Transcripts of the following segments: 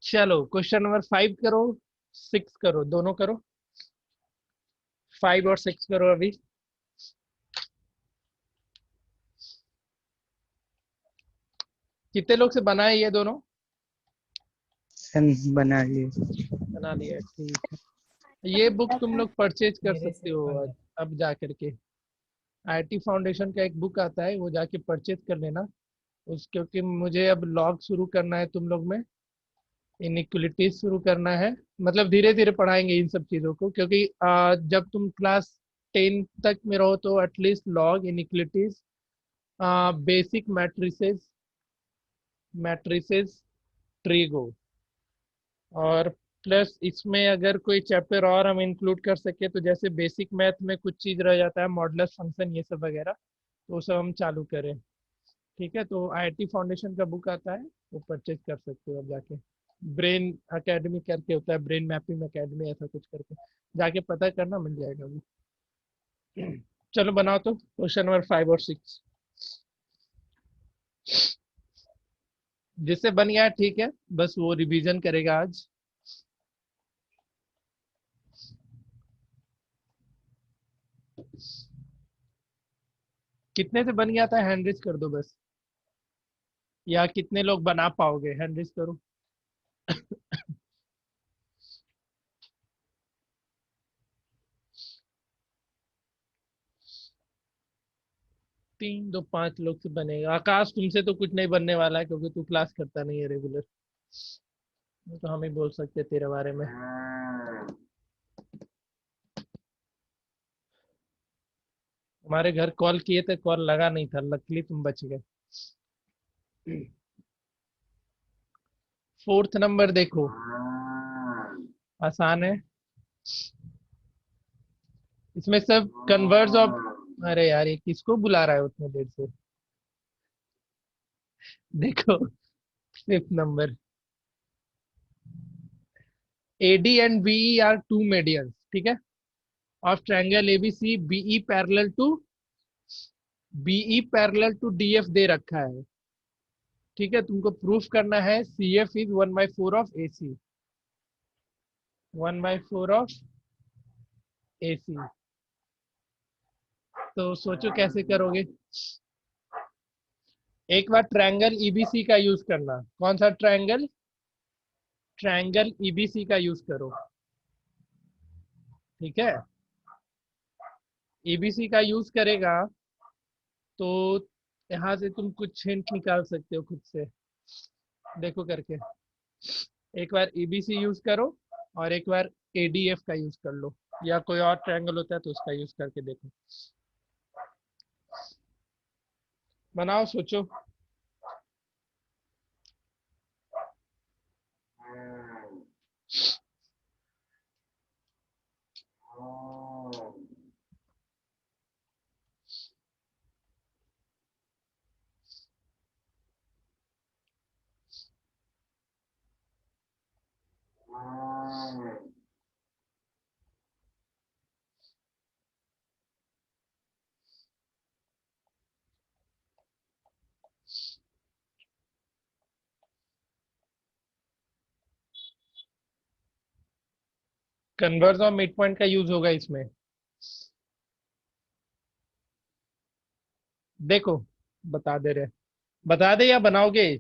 चलो question number 5 करो, 6 करो, दोनों करो। 5 और 6 करो अभी। कितने लोग से बनाए ये दोनों? बना लिए। बना लिया, ठीक है। ये बुक तुम लोग परचेज कर मेरे सकते से हो बना। अब जा करके। आईटी फाउंडेशन का एक बुक आता है, वो जाके परचेज कर लेना। उस क्योंकि मुझे अब लॉग शुरू करना है तुम लोग में, इनइक्वलिटीज शुरू करना है। मतलब धीरे धीरे पढ़ाएंगे इन सब चीज़ों को, क्योंकि जब तुम क्लास 10 तक में रहो तो at least log, inequalities, basic matrices, matrices, trigo, और प्लस इसमें अगर कोई चैप्टर और हम इंक्लूड कर सके तो जैसे बेसिक मैथ में कुछ चीज़ रह जाता है, मॉडुलस फंक्शन ये सब वगैरह, तो वो सब हम चालू करें। ठीक है, तो आईटी फाउंडेशन का बुक आता है, वो परचेज कर सकते हो अब जाके। ब्रेन एकेडमी करके होता है, ब्रेन मैपिंग एकेडमी ऐसा कुछ करके, जाके पता करना, मिल जाएगा वो। चलो बनाओ तो क्वेश्चन नंबर 5 और 6। जिससे बन गया ठीक है, बस वो रिवीजन करेगा आज। कितने से बन गया था, हैंड रेज कर दो बस। या कितने लोग बना पाओगे, हैंड रेज करो। 3 2 5 लोग से बनेगा। आकाश तुमसे तो कुछ नहीं बनने वाला है, क्योंकि तू क्लास करता नहीं है रेगुलर। तो हम ही बोल सकते हैं तेरे बारे में। हमारे घर कॉल किए थे, कॉल लगा नहीं था, लकीली तुम बच गए। 4th नंबर देखो, आसान है। इसमें सब कन्वर्ज ऑफ, अरे यार ये किसको बुला रहा है उतने देर से। देखो 5th नंबर, AD and BE are two medians, ठीक है, of triangle ABC, BE parallel to DF दे रखा है। ठीक है, तुमको प्रूफ करना है CF is 1/4 of AC, 1/4 of AC। तो सोचो कैसे करोगे। एक बार ट्रायंगल EBC का यूज करना। कौन सा ट्रायंगल? ट्रायंगल EBC का यूज करो। ठीक है, EBC का यूज करेगा तो यहाँ से तुम कुछ हिंट निकाल सकते हो खुद से, देखो करके। एक बार EBC यूज करो और एक बार ADF का यूज कर लो, या कोई और ट्रायंगल होता है तो उसका यूज करके देखो। बनाओ, सोचो। कन्वर्स और मिड पॉइंट का यूज होगा इसमें। देखो, बता दे रहे, बता दे या बनाओगे?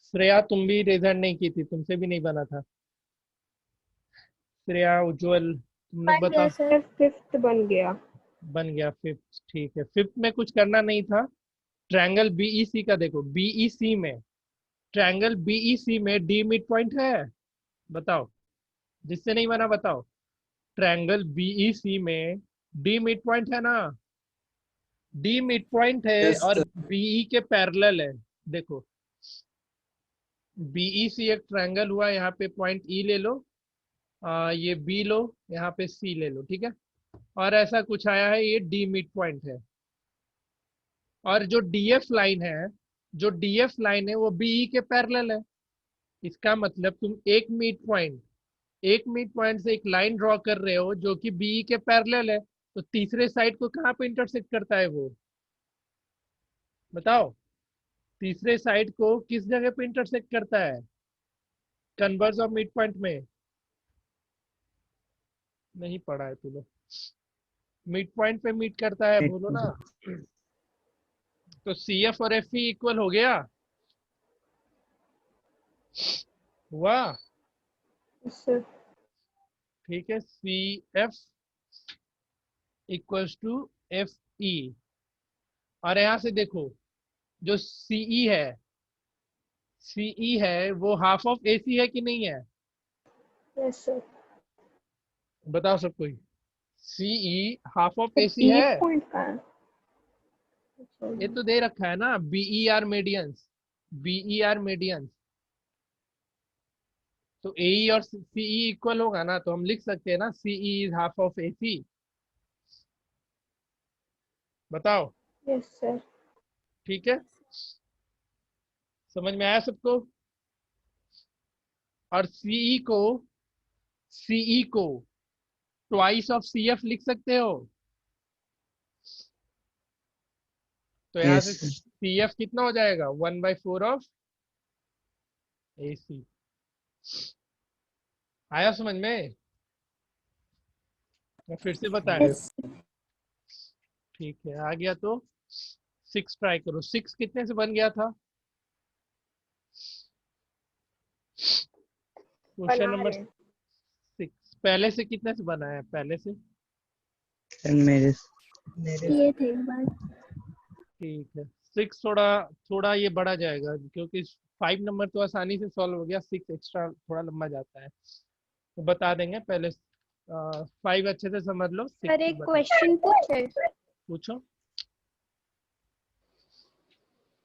श्रेया तुम भी रिजल्ट नहीं की थी, तुमसे भी नहीं बना था। श्रेया, उज्जवल, तुम लोग बन गया बताओ। सर, 5th बन गया। बन गया 5th, ठीक है। 5th में कुछ करना नहीं था। ट्रायंगल BEC का देखो, BEC में, ट्रायंगल BEC में D मिड पॉइंट है, बताओ। जिससे नहीं बना बताओ। ट्रायंगल BEC में D मिड पॉइंट है ना? D मिड पॉइंट है यस और सर। BE के पैरेलल है। देखो, BEC एक ट्रायंगल हुआ, यहाँ पे पॉइंट E ले लो, ये B लो, यहाँ पे C ले लो, ठीक है। और ऐसा कुछ आया है, ये D मिड पॉइंट है। और जो DF लाइन है वो BE के पैरेलल है। इसका मतलब तुम एक मिड पॉइंट से एक लाइन ड्रॉ कर रहे हो जो कि BE के पैरेलल है, तो तीसरे साइड को कहाँ पे इंटरसेक्ट करता है वो, बताओ। तीसरे साइड को किस जगह पे इंटरसेक्ट करता है कन्वर्स ऑफ मिड पॉइंट में? नहीं पढ़ा है तूने? मिड पॉइंट पे मीट करता है, बोलो ना। तो सी एफ और एफ ई इक्वल हो गया, हुआ? Yes, sir. ठीक है, C F equals to F E. और यहाँ से देखो, जो सीई है, सीई है वो हाफ ऑफ एसी है कि नहीं है? Yes, sir. बताओ सब कोई। CE half of sir AC है। पीक पॉइंट कहाँ है? ये तो दे रखा है ना, BE are medians, BE are medians. तो एई और सीई इक्वल होगा ना, तो हम लिख सकते हैं ना CE is half of AC. बताओ। Yes sir. ठीक है, समझ में आया सबको? और सीई को ट्वाइस ऑफ सी एफ लिख सकते हो। तो यहाँ से यस सर। सी एफ कितना हो जाएगा, 1/4 ऑफ ए सी। आया समझ में? मैं फिर से बता रहा हूँ। यस ठीक है, आ गया तो 6 ट्राई करो। 6 कितने से बन गया था? क्वेश्चन बना नंबर रहे हैं। 6 पहले से कितने से बना है, पहले से? सर मेरे ये थे एक बार। ठीक है, 6 थोड़ा थोड़ा ये बढ़ा जाएगा, क्योंकि 5 नंबर तो आसानी से सॉल्व हो गया, 6 एक्स्ट्रा थोड़ा लंबा जाता है, तो बता देंगे पहले। 5 अच्छे से समझ लो, 6 सर से एक बता। क्वेश्चन पूछे। पूछो।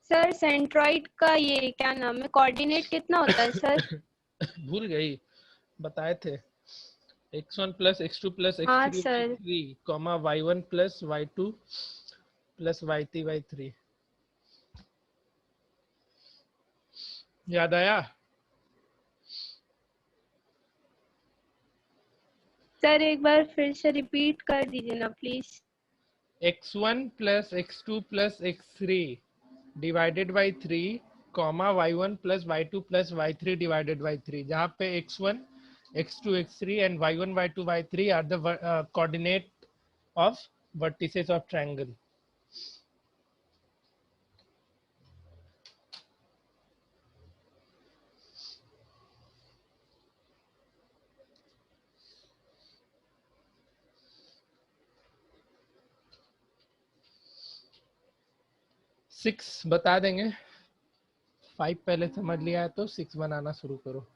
सर सेंट्रॉइड का ये क्या नाम है, कोऑर्डिनेट कितना होता है सर? भूल गई, बताए थे। x1 प्लस x2 प्लस हाँ x3 sir. y3 comma y1 plus y2 plus y3 y3। याद आया? सर एक बार फिर से रिपीट कर दीजिए ना please. x1 plus x2 plus x3 divided by 3 comma y1 plus y2 plus y3 divided by 3, जहाँ पे x1 x2 x3 and y1 y2 y3 are the coordinate of vertices of triangle. Six बता देंगे, 5 पहले समझ लिया है तो 6 बनाना शुरू करो।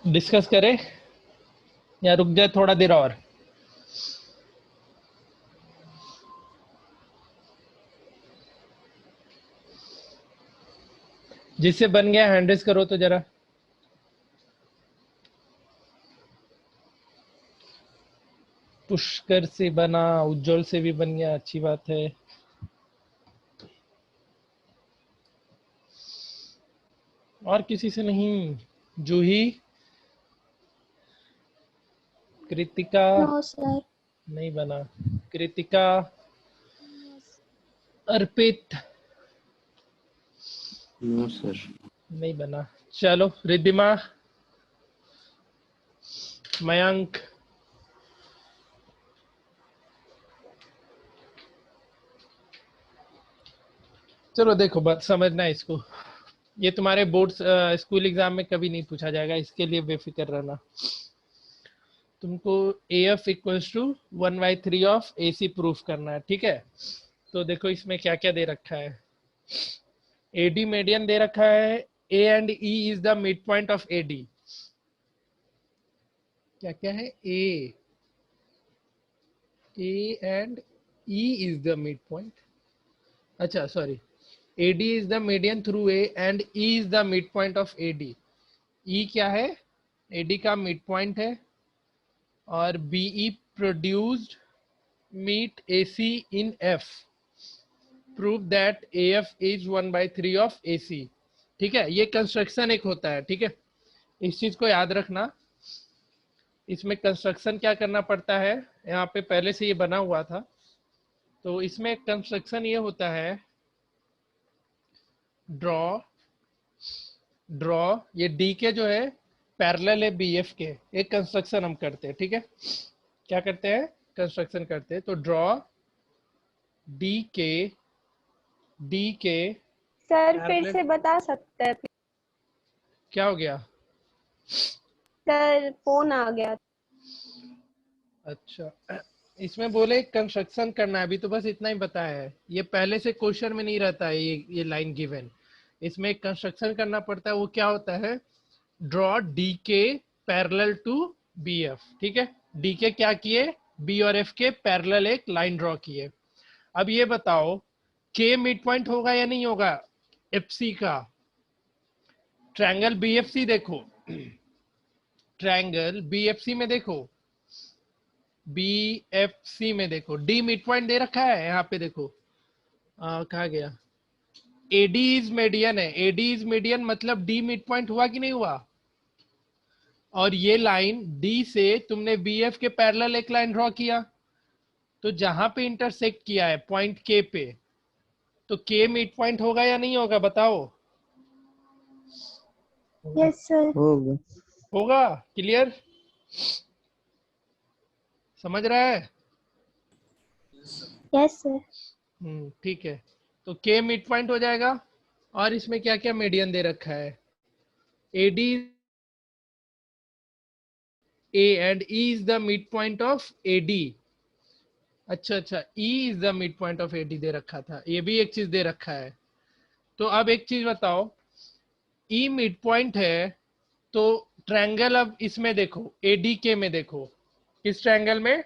डिस्कस करें या रुक जाए थोड़ा देर और? जिससे बन गया हैंड रेस करो तो जरा। पुष्कर से बना, उज्जवल से भी बन गया, अच्छी बात है। और किसी से नहीं? जूही, कृतिका? No sir. नहीं बना। कृतिका, अर्पित? No sir. नहीं बना। चलो, रिद्धिमा, मयंक, चलो देखो बात समझना है इसको। ये तुम्हारे बोर्ड स्कूल एग्जाम में कभी नहीं पूछा जाएगा, इसके लिए बेफिक्र रहना। तुमको AF equals to 1/3 of AC proof करना है, ठीक है। तो देखो इसमें क्या क्या दे रखा है। AD मीडियन दे रखा है, A and E is the mid point of AD। क्या क्या है? A and E is the mid point, अच्छा sorry, AD is the median through A and E is the mid point of AD। E क्या है? AD का mid point है, और BE produced meet AC in F, prove that AF is 1/3 of AC। ठीक है, ये construction एक होता है, ठीक है, इस चीज को याद रखना। इसमें कंस्ट्रक्शन क्या करना पड़ता है, यहाँ पे पहले से ये बना हुआ था, तो इसमें कंस्ट्रक्शन ये होता है, ड्रॉ ये डी के जो है पैरेलल है BF के, एक कंस्ट्रक्शन हम करते हैं, ठीक है। क्या करते हैं? कंस्ट्रक्शन करते हैं। तो ड्रॉ डी के सर फिर पैरेलल, से बता सकते हैं? क्या हो गया? सर फोन आ गया। अच्छा, इसमें बोले कंस्ट्रक्शन करना है, अभी तो बस इतना ही बताया है, ये पहले से क्वेश्चन में नहीं रहता है, ये लाइन गिवन। इसमें एक कंस्ट्रक्शन करना पड़ता है, वो क्या होता है? ड्रॉ डी के पैरेलल टू BF, ठीक है। डी के क्या किए? B और F के पैरेलल एक लाइन ड्रॉ किए। अब ये बताओ के मिड पॉइंट होगा या नहीं होगा FC का? ट्रायंगल BFC देखो, ट्रायंगल BFC में देखो, BFC में देखो, D मिड पॉइंट दे रखा है यहाँ पे, देखो कहा गया, AD इज मीडियन है, AD इज मीडियन मतलब D मिड पॉइंट हुआ कि नहीं हुआ? और ये लाइन D से तुमने BF के पैरेलल एक लाइन ड्रॉ किया, तो जहां पे इंटरसेक्ट किया है पॉइंट K पे, तो K मिड पॉइंट होगा या नहीं होगा बताओ? Yes sir. होगा। होगा। क्लियर? समझ रहा है? Yes sir. ठीक है, तो K मिड पॉइंट हो जाएगा। और इसमें क्या क्या मीडियन दे रखा है? AD A and E is the midpoint of AD। अच्छा, E is the midpoint of AD दे रखा था, ये भी एक चीज दे रखा है। तो अब एक चीज बताओ, E मिड पॉइंट है, तो ट्रायंगल अब इसमें देखो, ADK में देखो, किस ट्रायंगल में?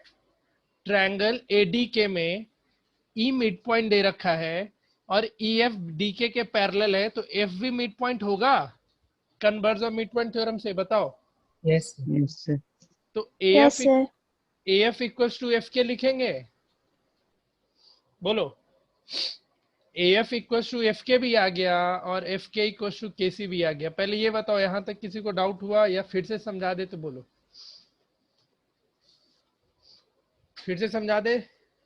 ट्रायंगल ADK में E मिड पॉइंट दे रखा है, और EF DK के पैरेलल है, तो F भी मिड पॉइंट होगा converse of mid point theorem से, बताओ। Yes sir. तो yes sir. AF equals to FK लिखेंगे, बोलो। AF इक्वल्स टू FK भी आ गया, और FK इक्वल्स टू KC भी आ गया। पहले ये बताओ, यहां तक किसी को डाउट हुआ, या फिर से समझा दे तो बोलो, फिर से समझा दे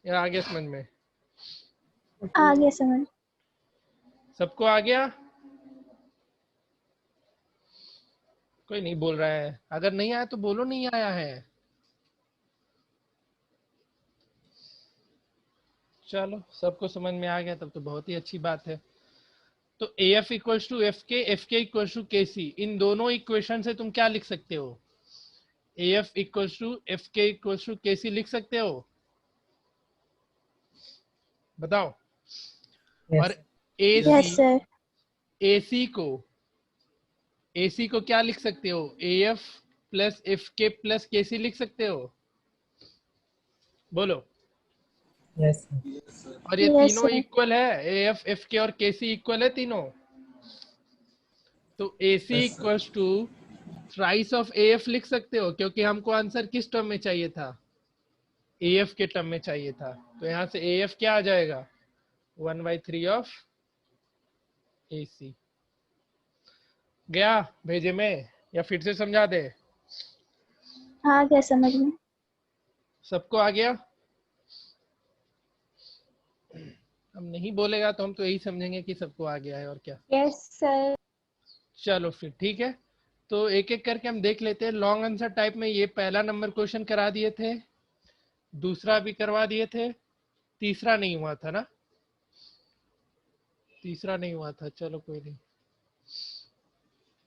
या आ गया समझ में? आ गया समझ। सबको आ गया? कोई नहीं बोल रहा है, अगर नहीं आया तो बोलो नहीं आया है। चलो, सबको समझ में आ गया तब तो बहुत ही अच्छी बात है। तो AF equals to FK, FK equals to KC, इन दोनों इक्वेशन से तुम क्या लिख सकते हो? AF equals to FK equals to KC लिख सकते हो, बताओ। और यस सर। AC को क्या लिख सकते हो? AF plus FK plus KC लिख सकते हो, बोलो। यस और ये यस तीनों सर। इक्वल है, AF FK और KC इक्वल है तीनों। तो AC equals to thrice of AF लिख सकते हो, क्योंकि हमको आंसर किस टर्म में चाहिए था? AF के टर्म में चाहिए था। तो यहां से AF क्या आ जाएगा? 1/3 ऑफ AC। गया भेजे में, या फिर से समझा दे? आ गया समझ में। सबको आ गया? हम नहीं बोलेगा तो हम तो यही समझेंगे कि सबको आ गया है, और क्या। Yes sir. चलो फिर ठीक है, तो एक एक करके हम देख लेते हैं। लॉन्ग आंसर टाइप में ये पहला नंबर क्वेश्चन करा दिए थे, दूसरा भी करवा दिए थे, तीसरा नहीं हुआ था ना? तीसरा नहीं हुआ था, चलो कोई नहीं,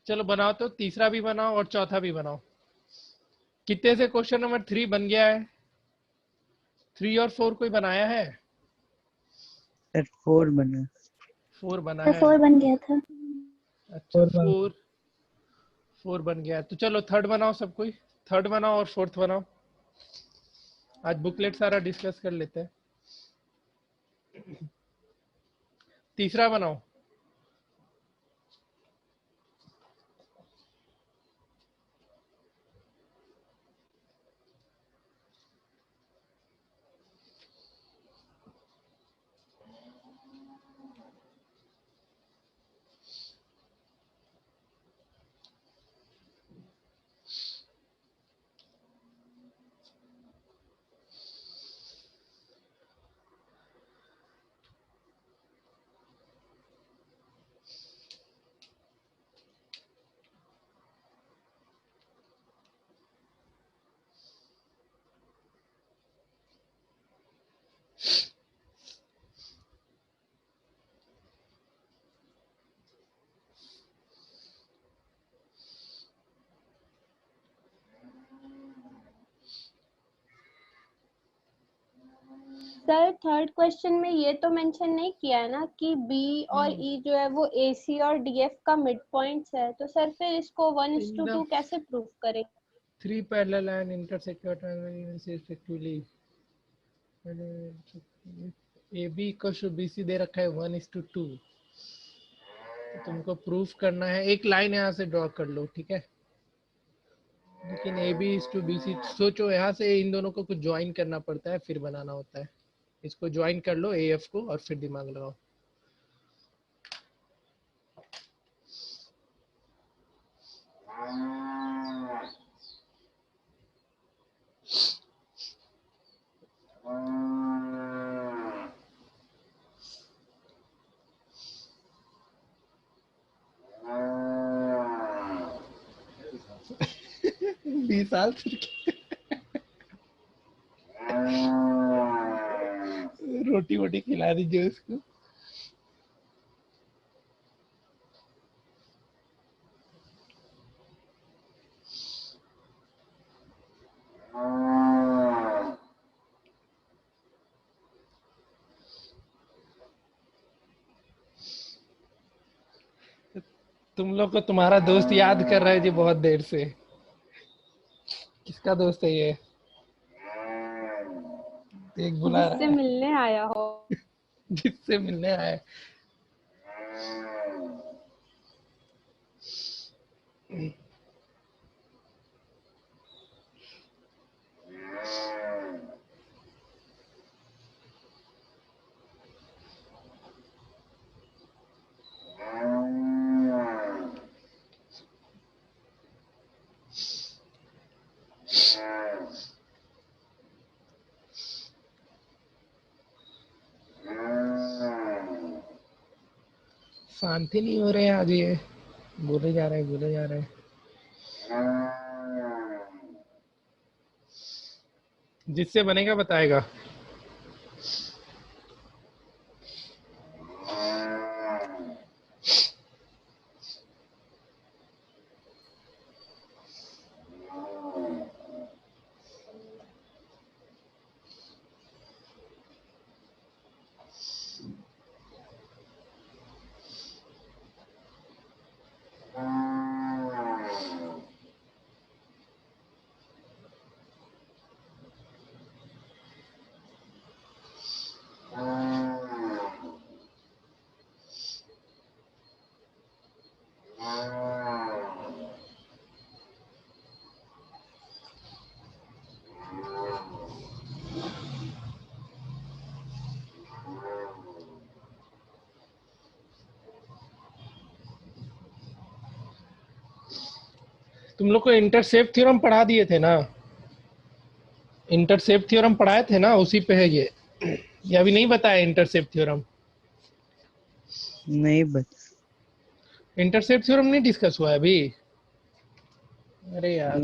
चलो बनाओ, तो तीसरा भी बनाओ और चौथा भी बनाओ। कितने से क्वेश्चन नंबर 3 बन गया है? 3 और 4 कोई बनाया है? सर 4 बना। 4 बना सर है। 4 बन गया था। अच्छा 4 बन। 4 बन गया है। तो चलो थर्ड बनाओ सब कोई। थर्ड बनाओ और फोर्थ बनाओ। आज बुकलेट सारा डिस्कस कर लेते हैं। तीसरा बनाओ। सर थर्ड क्वेश्चन में ये तो मेंशन नहीं किया है ना कि बी और ई जो है वो ए सी और डी एफ का मिड पॉइंट्स है, तो सर फिर इसको 1:2 कैसे प्रूव करें? 3 parallel line intersect respectively A B equal to B C दे रखा है 1:2। तुमको प्रूफ करना है, एक लाइन यहाँ से ड्रॉ कर लो, ठीक है। लेकिन A B is to B C, सोचो यहाँ से इन दोनों को कुछ ज्वाइन करना पड़ता है फिर बनाना होता है। इसको ज्वाइन कर लो ए एफ को और फिर दिमाग लगाओ। बीस साल रोटी वोटी खिला दीजिए उसको। तुम लोग को तुम्हारा दोस्त याद कर रहा है जी बहुत देर से। किसका दोस्त है ये? एक बुला रहा जिससे है। मिलने आया हो। जिससे मिलने आए। शांति नहीं हो रहे आज ये, बोले जा रहे बोले जा रहे। जिससे बनेगा बताएगा। तुम लोग को इंटरसेप्ट थ्योरम पढ़ा दिए थे ना? इंटरसेप्ट थ्योरम पढ़ाए थे ना, उसी पे है ये अभी नहीं बताया इंटरसेप्ट थ्योरम? नहीं बस। इंटरसेप्ट थ्योरम नहीं डिस्कस हुआ है अभी? अरे यार,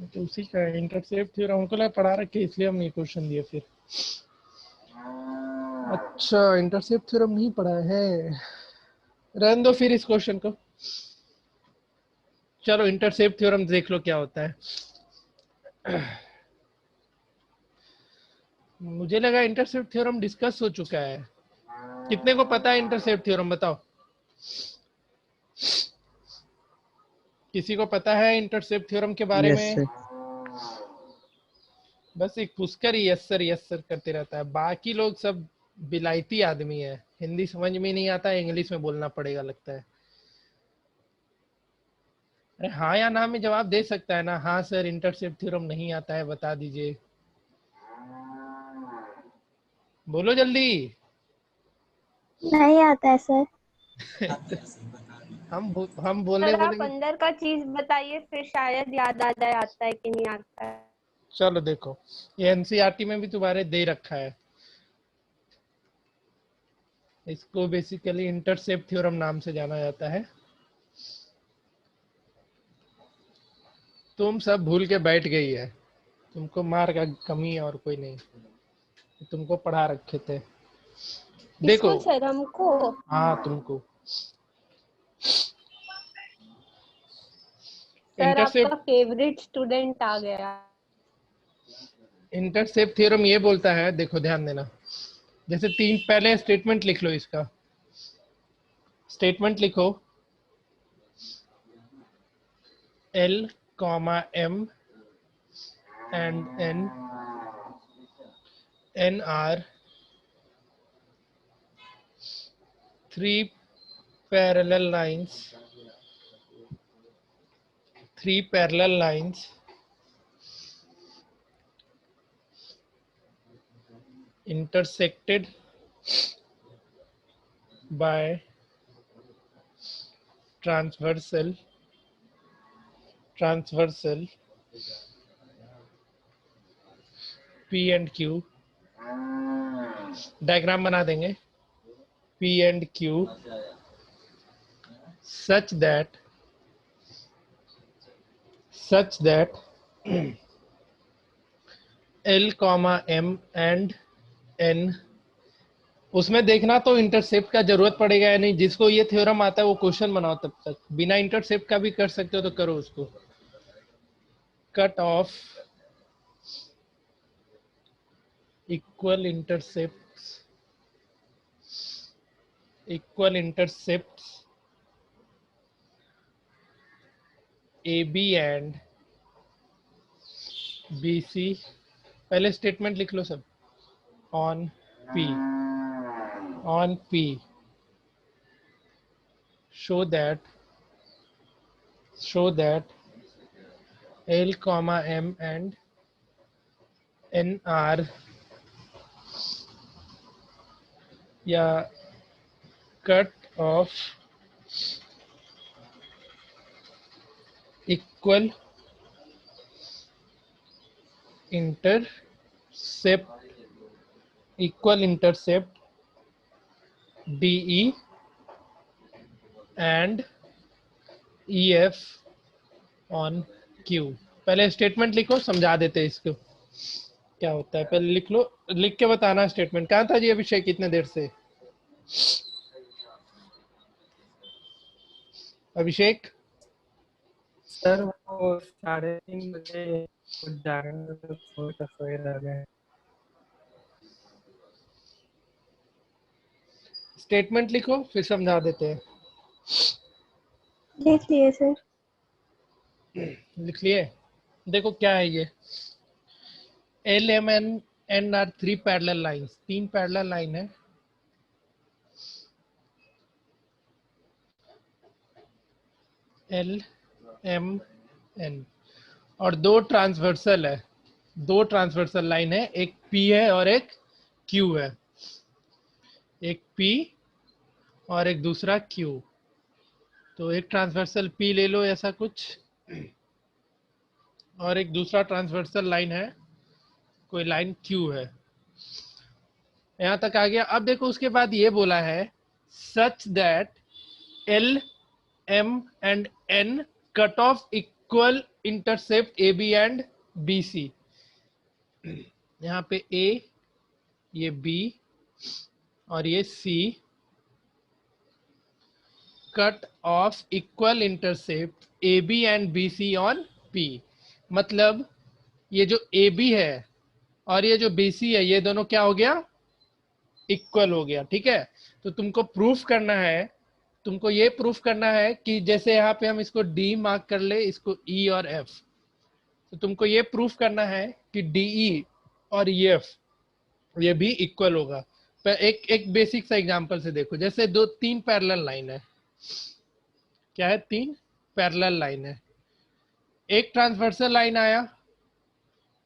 तो उसी का इंटरसेप्ट थ्योरम हमको लगा पढ़ा रखे इसलिए हम ये क्वेश्चन दिए फिर। अच्छा इंटरसेप्ट थ्योरम नहीं पढ़ा है, रहने दो फिर इस क्वेश्चन को। चलो इंटरसेप्ट थ्योरम देख लो क्या होता है। मुझे लगा इंटरसेप्ट थ्योरम डिस्कस हो चुका है। कितने को पता है इंटरसेप्ट थ्योरम, बताओ। किसी को पता है इंटरसेप्ट थ्योरम के बारे यस में? सर। बस एक पुष्कर ही यस सर करते रहता है, बाकी लोग सब बिलायती आदमी है। हिंदी समझ में नहीं आता, इंग्लिश में बोलना पड़ेगा लगता है। अरे हाँ या ना में जवाब दे सकता है ना। हाँ सर इंटरसेप्ट थ्योरम नहीं आता है, बता दीजिए। बोलो जल्दी। नहीं आता है सर। हम बोलने सर आप बोलेंगे। अंदर का चीज बताइए, फिर शायद याद आ जाए आता है कि नहीं आता है। चलो देखो, ये एनसीईआरटी में भी तुम्हारे दे रखा है। इसको बेसिकली इंटरसेप्ट थ्योरम नाम से जाना जाता है। तुम सब भूल के बैठ गई है, तुमको मार का कमी है और कोई नहीं। तुमको पढ़ा रखे थे। देखो, किसको सर? हमको? हाँ तुमको। सर आपका इंटरसेप्ट फेवरेट स्टूडेंट आ गया। इंटरसेप्ट थ्योरम ये बोलता है, देखो ध्यान देना। जैसे तीन, पहले स्टेटमेंट लिख लो इसका। स्टेटमेंट लिखो, L, M and N are three parallel lines, intersected by transversal P and Q। Diagram बना देंगे P and Q such that L, M and N। उसमें देखना तो इंटरसेप्ट का जरूरत पड़ेगा या नहीं। जिसको ये थ्योरम आता है वो क्वेश्चन बनाओ, तब तक बिना इंटरसेप्ट का भी कर सकते हो तो करो उसको। Cut off equal intercepts AB and BC। पहले स्टेटमेंट लिख लो सब। On P show that L, M and N are, या cut off equal intercept DE and EF on Q। पहले स्टेटमेंट लिखो, समझा देते हैं इसको क्या होता है। पहले लिख लो, लिख के बताना स्टेटमेंट। कहाँ था जी अभिषेक कितने देर से? अभिषेक सर वो 3:30 बजे कुछ जाने तो थोड़ा सोए रह गए। स्टेटमेंट लिखो, फिर समझा देते हैं। लिख लिए सर। लिख लिए? देखो क्या है ये। L, M and N are three parallel lines, तीन पैरेलल लाइन है। L, M, N और दो ट्रांसवर्सल है। दो ट्रांसवर्सल लाइन है, एक P है और एक Q है। एक P और एक दूसरा Q। तो एक ट्रांसवर्सल P ले लो ऐसा कुछ, और एक दूसरा ट्रांसवर्सल लाइन है, कोई लाइन Q है। यहां तक आ गया। अब देखो उसके बाद ये बोला है such that L, M and N cut off equal intercept AB and BC। यहाँ पे A, ये B और ये C cut off equal intercept AB and BC on P। मतलब ये जो ए बी है और ये जो बी सी है, ये दोनों क्या हो गया, इक्वल हो गया। ठीक है, तो तुमको प्रूफ करना है, तुमको ये प्रूफ करना है कि जैसे यहाँ पे हम इसको डी मार्क कर ले, इसको ई और एफ, तो तुमको ये प्रूफ करना है कि डीई और ई एफ ये भी इक्वल होगा। पर एक बेसिक सा एग्जांपल से देखो, जैसे तीन पैरेलल लाइन है, क्या है, तीन पैरेलल लाइन है, एक ट्रांसवर्सल लाइन आया,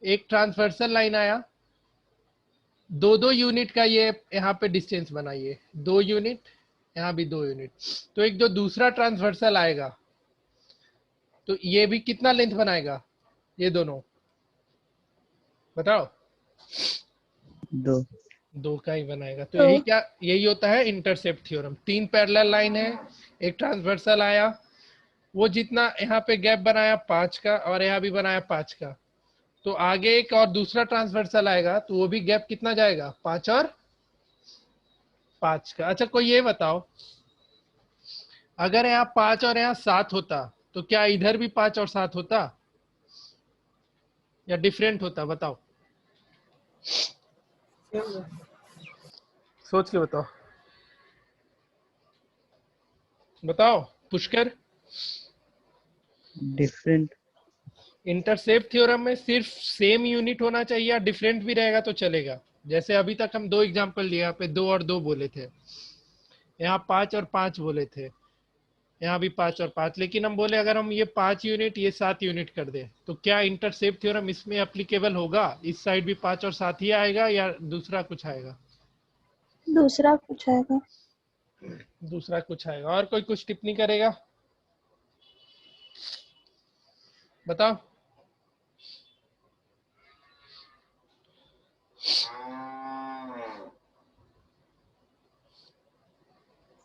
एक ट्रांसवर्सल लाइन आया, दो दो यूनिट का ये यहाँ पे डिस्टेंस बनाइए, 2 यूनिट, यहाँ भी 2 यूनिट। तो एक जो दूसरा ट्रांसवर्सल आएगा तो ये भी कितना लेंथ बनाएगा, ये दोनों बताओ, 2। 2 का ही बनाएगा। तो यही क्या, यही होता है इंटरसेप्ट थ्योरम। तीन पैरेलल लाइन है, एक ट्रांसवर्सल आया, वो जितना यहाँ पे गैप बनाया 5 का और यहाँ भी बनाया 5 का, तो आगे एक और दूसरा ट्रांसवर्सल आएगा तो वो भी गैप कितना जाएगा, 5 और 5 का। अच्छा कोई ये बताओ, अगर यहाँ 5 और यहाँ 7 होता तो क्या इधर भी 5 और 7 होता या डिफरेंट होता, बताओ, सोच के बताओ, बताओ पुष्कर। डिफरेंट। इंटरसेप्ट थ्योरम में सिर्फ सेम यूनिट होना चाहिए या डिफरेंट भी रहेगा तो चलेगा। जैसे अभी तक हम 2 एग्जांपल लिए, यहाँ पे 2 और 2 बोले थे, यहाँ 5 और 5 बोले थे, यहाँ भी 5 और 5, लेकिन हम बोले अगर हम ये 5 यूनिट ये 7 यूनिट कर दे तो क्या इंटरसेप्ट थ्योरम इसमें एप्लीकेबल होगा, इस साइड भी 5 और 7 ही आएगा या दूसरा कुछ आएगा, दूसरा कुछ आएगा, दूसरा कुछ आएगा। और कोई कुछ टिप्पणी करेगा, बताओ।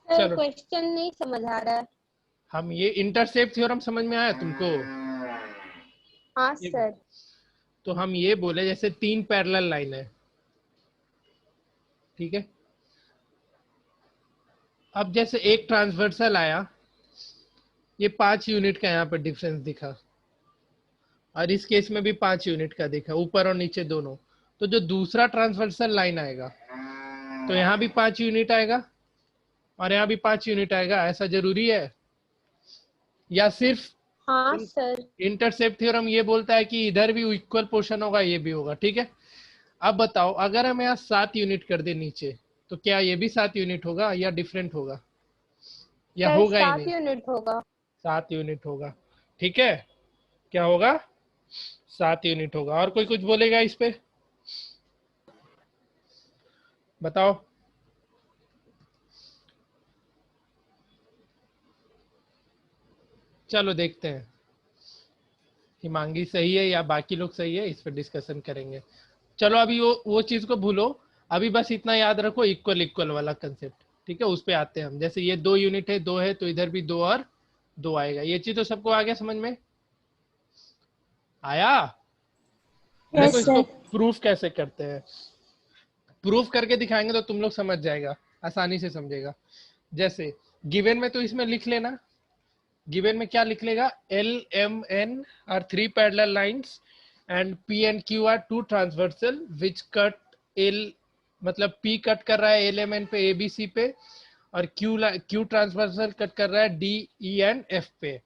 सर चलो, क्वेश्चन नहीं समझ आ रहा है। हम ये इंटरसेप्ट थ्योरम समझ में आया तुमको? हाँ सर। तो हम ये बोले जैसे 3 पैरेलल लाइन है, ठीक है, अब जैसे एक ट्रांसवर्सल आया, ये 5 यूनिट का यहाँ पर डिफरेंस दिखा और इस केस में भी 5 यूनिट का दिखा, ऊपर और नीचे दोनों। तो जो दूसरा ट्रांसवर्सल लाइन आएगा तो यहाँ भी 5 यूनिट आएगा और यहाँ भी 5 यूनिट आएगा, ऐसा जरूरी है? या सिर्फ हाँ सर। इंटरसेप्ट थ्योरम ये बोलता है कि इधर भी इक्वल पोर्शन होगा, ये भी होगा, ठीक है। अब बताओ अगर हम यहाँ 7 यूनिट कर दे नीचे तो क्या ये भी 7 यूनिट होगा या डिफरेंट होगा या सर होगा ही 7 नहीं? यूनिट होगा। 7 यूनिट होगा, ठीक है, क्या होगा, 7 यूनिट होगा। और कोई कुछ बोलेगा इस पे, बताओ। चलो देखते हैं हिमांगी सही है या बाकी लोग सही है, इस पर डिस्कशन करेंगे। चलो अभी वो चीज को भूलो, अभी बस इतना याद रखो, इक्वल इक्वल वाला कंसेप्ट, ठीक है, उस पे आते हैं हम। जैसे ये 2 यूनिट है, 2 है, तो इधर भी 2 और 2 आएगा। ये चीज तो सबको आ गया समझ में, आया? देखो इसको प्रूफ कैसे करते हैं, प्रूफ करके दिखाएंगे तो तुम लोग समझ जाएगा, आसानी से समझेगा। जैसे गिवन में तो इसमें लिख लेना, गिवन में क्या लिख लेगा, L M N are 3 parallel lines and P and Q are 2 transversal which cut L, मतलब P कट कर रहा है L M N पे ABC पे और Q ट्रांसवर्सल कट कर रहा है D E and F पे।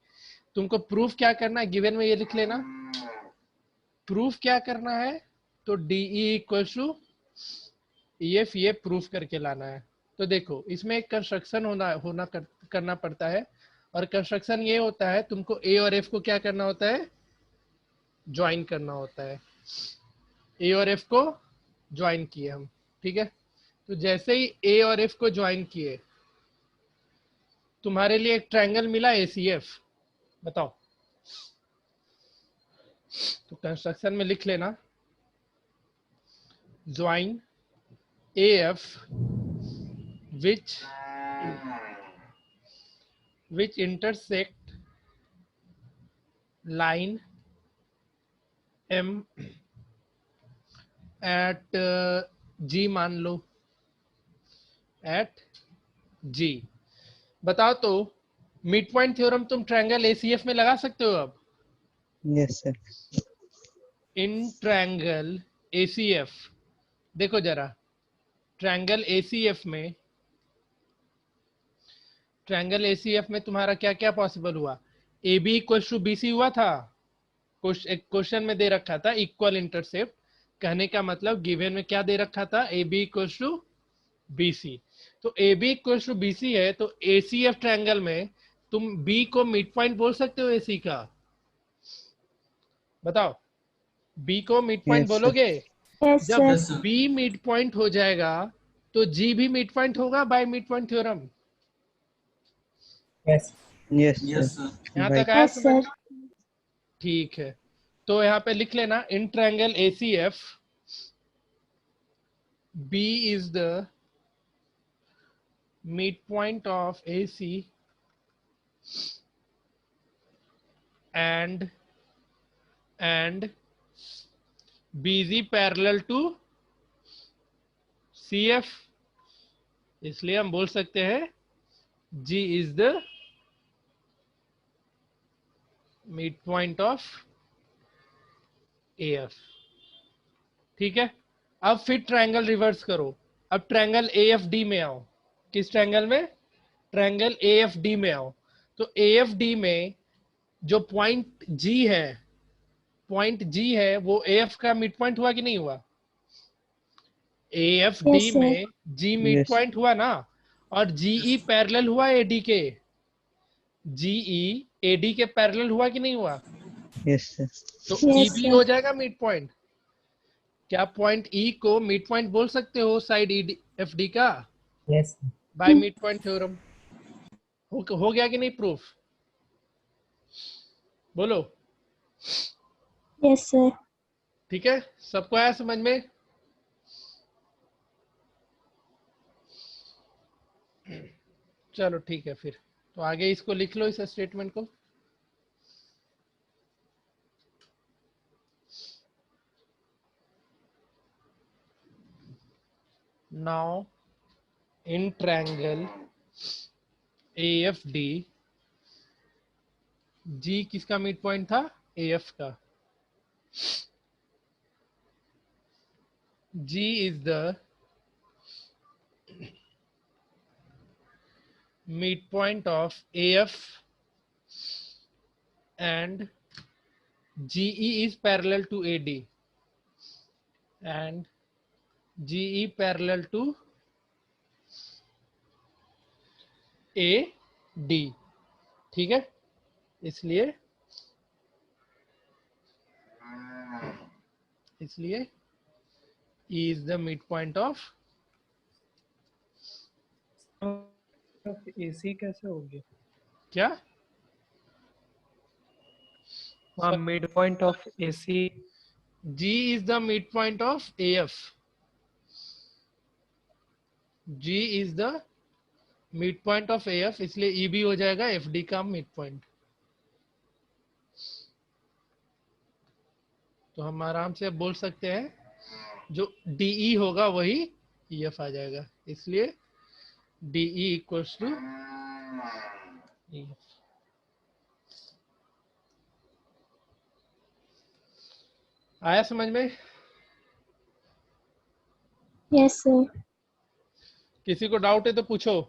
तुमको प्रूफ क्या करना है, गिवन में ये लिख लेना, प्रूफ क्या करना है, तो DE इक्वल टू EF, ये प्रूफ करके लाना है। तो देखो इसमें एक कंस्ट्रक्शन करना पड़ता है, और कंस्ट्रक्शन ये होता है, तुमको ए और एफ को क्या करना होता है, ज्वाइन करना होता है। ए और एफ को ज्वाइन किए हम, ठीक है। तो जैसे ही ए और एफ को ज्वाइन किए तुम्हारे लिए एक ट्रायंगल मिला ACF, बताओ। तो कंस्ट्रक्शन में लिख लेना, join AF which intersect line M at G, मान लो at G। बताओ तो मिड पॉइंट थ्योरम तुम ट्रायंगल ACF में लगा सकते हो अब? Yes sir. In triangle ACF, देखो जरा ट्रायंगल ACF में, ट्रायंगल ACF में तुम्हारा क्या क्या पॉसिबल हुआ? AB इक्वल टू BC हुआ था, एक क्वेश्चन में दे रखा था इक्वल इंटरसेप्ट, कहने का मतलब गिवन में क्या दे रखा था? AB equal to BC। तो AB इक्वल टू BC है, तो ACF ट्रायंगल में तुम B को मिड पॉइंट बोल सकते हो AC का? बताओ, B को मिड पॉइंट यस सर। बोलोगे? यस जब सर। B मिड पॉइंट हो जाएगा तो G भी मिड पॉइंट होगा by mid point theorem. Yes yes yes sir. Sir. यहाँ भाई तक आया यस समझ? सर। ठीक है, तो यहाँ पे लिख लेना in triangle ACF B is the midpoint of AC and BZ parallel to CF, इसलिए हम बोल सकते हैं G is the midpoint of AF। ठीक है, अब फिर ट्रायंगल रिवर्स करो, अब ट्रायंगल AFD में आओ। किस ट्रायंगल में? ट्रायंगल AFD में आओ। तो AFD में जो पॉइंट G है, पॉइंट G है वो AF का मिड पॉइंट हुआ कि नहीं हुआ? AFD yes sir. में G मिड यस पॉइंट हुआ ना, और GE पैरेलल हुआ AD के, GE AD के पैरेलल हुआ कि नहीं हुआ? Yes sir. तो यस EB सर। हो जाएगा मिड पॉइंट। क्या पॉइंट E को मिड पॉइंट बोल सकते हो साइड EFD का yes by mid point theorem? हो गया कि नहीं प्रूफ? बोलो। Yes sir. ठीक है, सबको आया समझ में? चलो ठीक है, फिर तो आगे इसको लिख लो, इस स्टेटमेंट को। Now in triangle AFD G किसका मिड पॉइंट था? AF का। G is the midpoint of AF and GE is parallel to AD and GE parallel to AD। ठीक है, इसलिए E is the midpoint of, AC कैसे होगी? क्या? हाँ, mid point of AC. G is the midpoint of AF, G is the midpoint of AF, इसलिए E भी हो जाएगा FD का midpoint। तो हम आराम से बोल सकते हैं जो DE होगा वही EF आ जाएगा, इसलिए DE इक्वल्स टू EF। आया समझ में? Yes sir. किसी को डाउट है तो पूछो।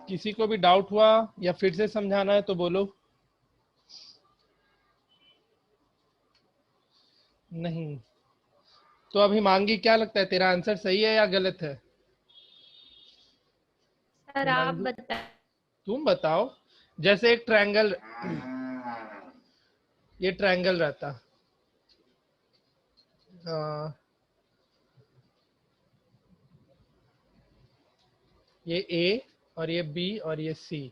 किसी को भी डाउट हुआ या फिर से समझाना है तो बोलो। नहीं तो अभी मांगी, क्या लगता है तेरा आंसर सही है या गलत है? सर आप बताएं। तुम बताओ। जैसे एक ट्रायंगल, ये ट्रायंगल रहता, ये A और ये B और ये C,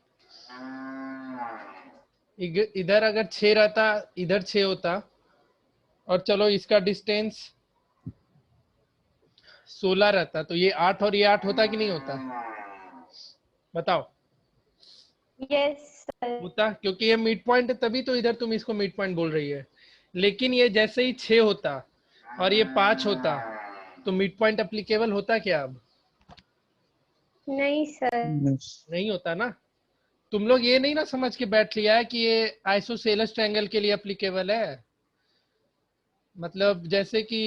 इधर अगर 6 रहता, इधर 6 होता, और चलो इसका डिस्टेंस 16 रहता, तो ये 8 और ये 8 होता कि नहीं होता? बताओ। Yes sir. होता, क्योंकि ये मिड पॉइंट है तभी तो इधर तुम इसको मिड पॉइंट बोल रही है। लेकिन ये जैसे ही 6 होता और ये 5 होता तो मिड पॉइंट एप्लीकेबल होता क्या? अब नहीं सर। यस नहीं होता ना। तुम लोग ये नहीं ना समझ के बैठ लिया है कि ये आइसोसेलेस ट्रायंगल के लिए एप्लीकेबल है। मतलब जैसे कि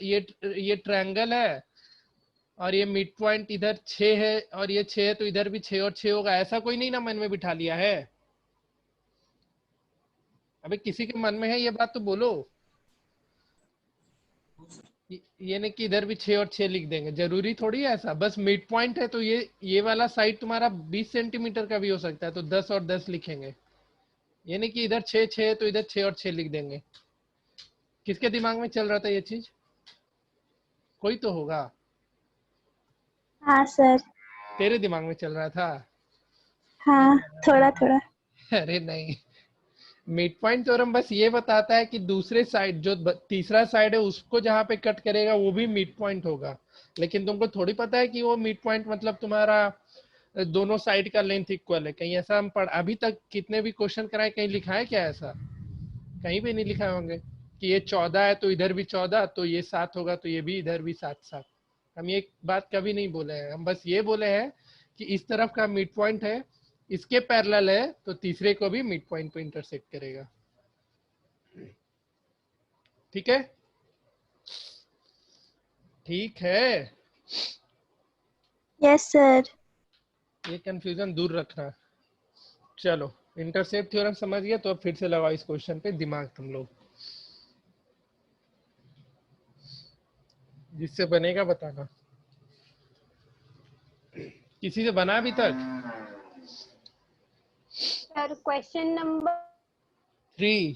ये ट्रायंगल है और ये मिड पॉइंट इधर 6 है और ये 6 है तो इधर भी 6 और 6 होगा, ऐसा कोई नहीं ना मन में बिठा लिया है। अबे किसी के मन में है ये बात तो बोलो। ये नहीं कि इधर भी 6 और 6 लिख देंगे, जरूरी थोड़ी है ऐसा। बस मिड पॉइंट है तो ये वाला साइड तुम्हारा 20 सेंटीमीटर का भी हो सकता है, तो 10 और 10 लिखेंगे। ये नहीं कि इधर 6 6 है तो इधर 6 और 6 लिख देंगे। किसके दिमाग में चल रहा था ये चीज? कोई तो होगा। हाँ सर। तेरे दिमाग में चल रहा था? हाँ थोड़ा थोड़ा। अरे नहीं, मिड पॉइंट थ्योरम बस ये बताता है कि दूसरे साइड जो तीसरा साइड है उसको जहाँ पे कट करेगा वो भी मिड पॉइंट होगा। लेकिन तुमको थोड़ी पता है कि वो मिड पॉइंट मतलब तुम्हारा दोनों साइड का लेंथ इक्वल है। कहीं ऐसा हम पढ़ अभी तक कितने भी क्वेश्चन कराए कहीं लिखा है क्या ऐसा? कहीं भी नहीं लिखा होंगे कि ये 14 है तो इधर भी 14, तो ये 7 होगा तो ये भी इधर भी 7 7। हम ये बात कभी नहीं बोले हैं। हम बस ये बोले हैं कि इस तरफ का मिड पॉइंट है, इसके पैरेलल है तो तीसरे को भी मिड पॉइंट पे इंटरसेक्ट करेगा। ठीक है? ठीक है। Yes sir. ये कंफ्यूजन दूर रखना। चलो, इंटरसेप्ट थ्योरम समझ गया तो अब फिर से लगाओ इस क्वेश्चन पे दिमाग तुम लोग। जिससे बनेगा बताना। किसी से बना अभी तक? Sir question number 3।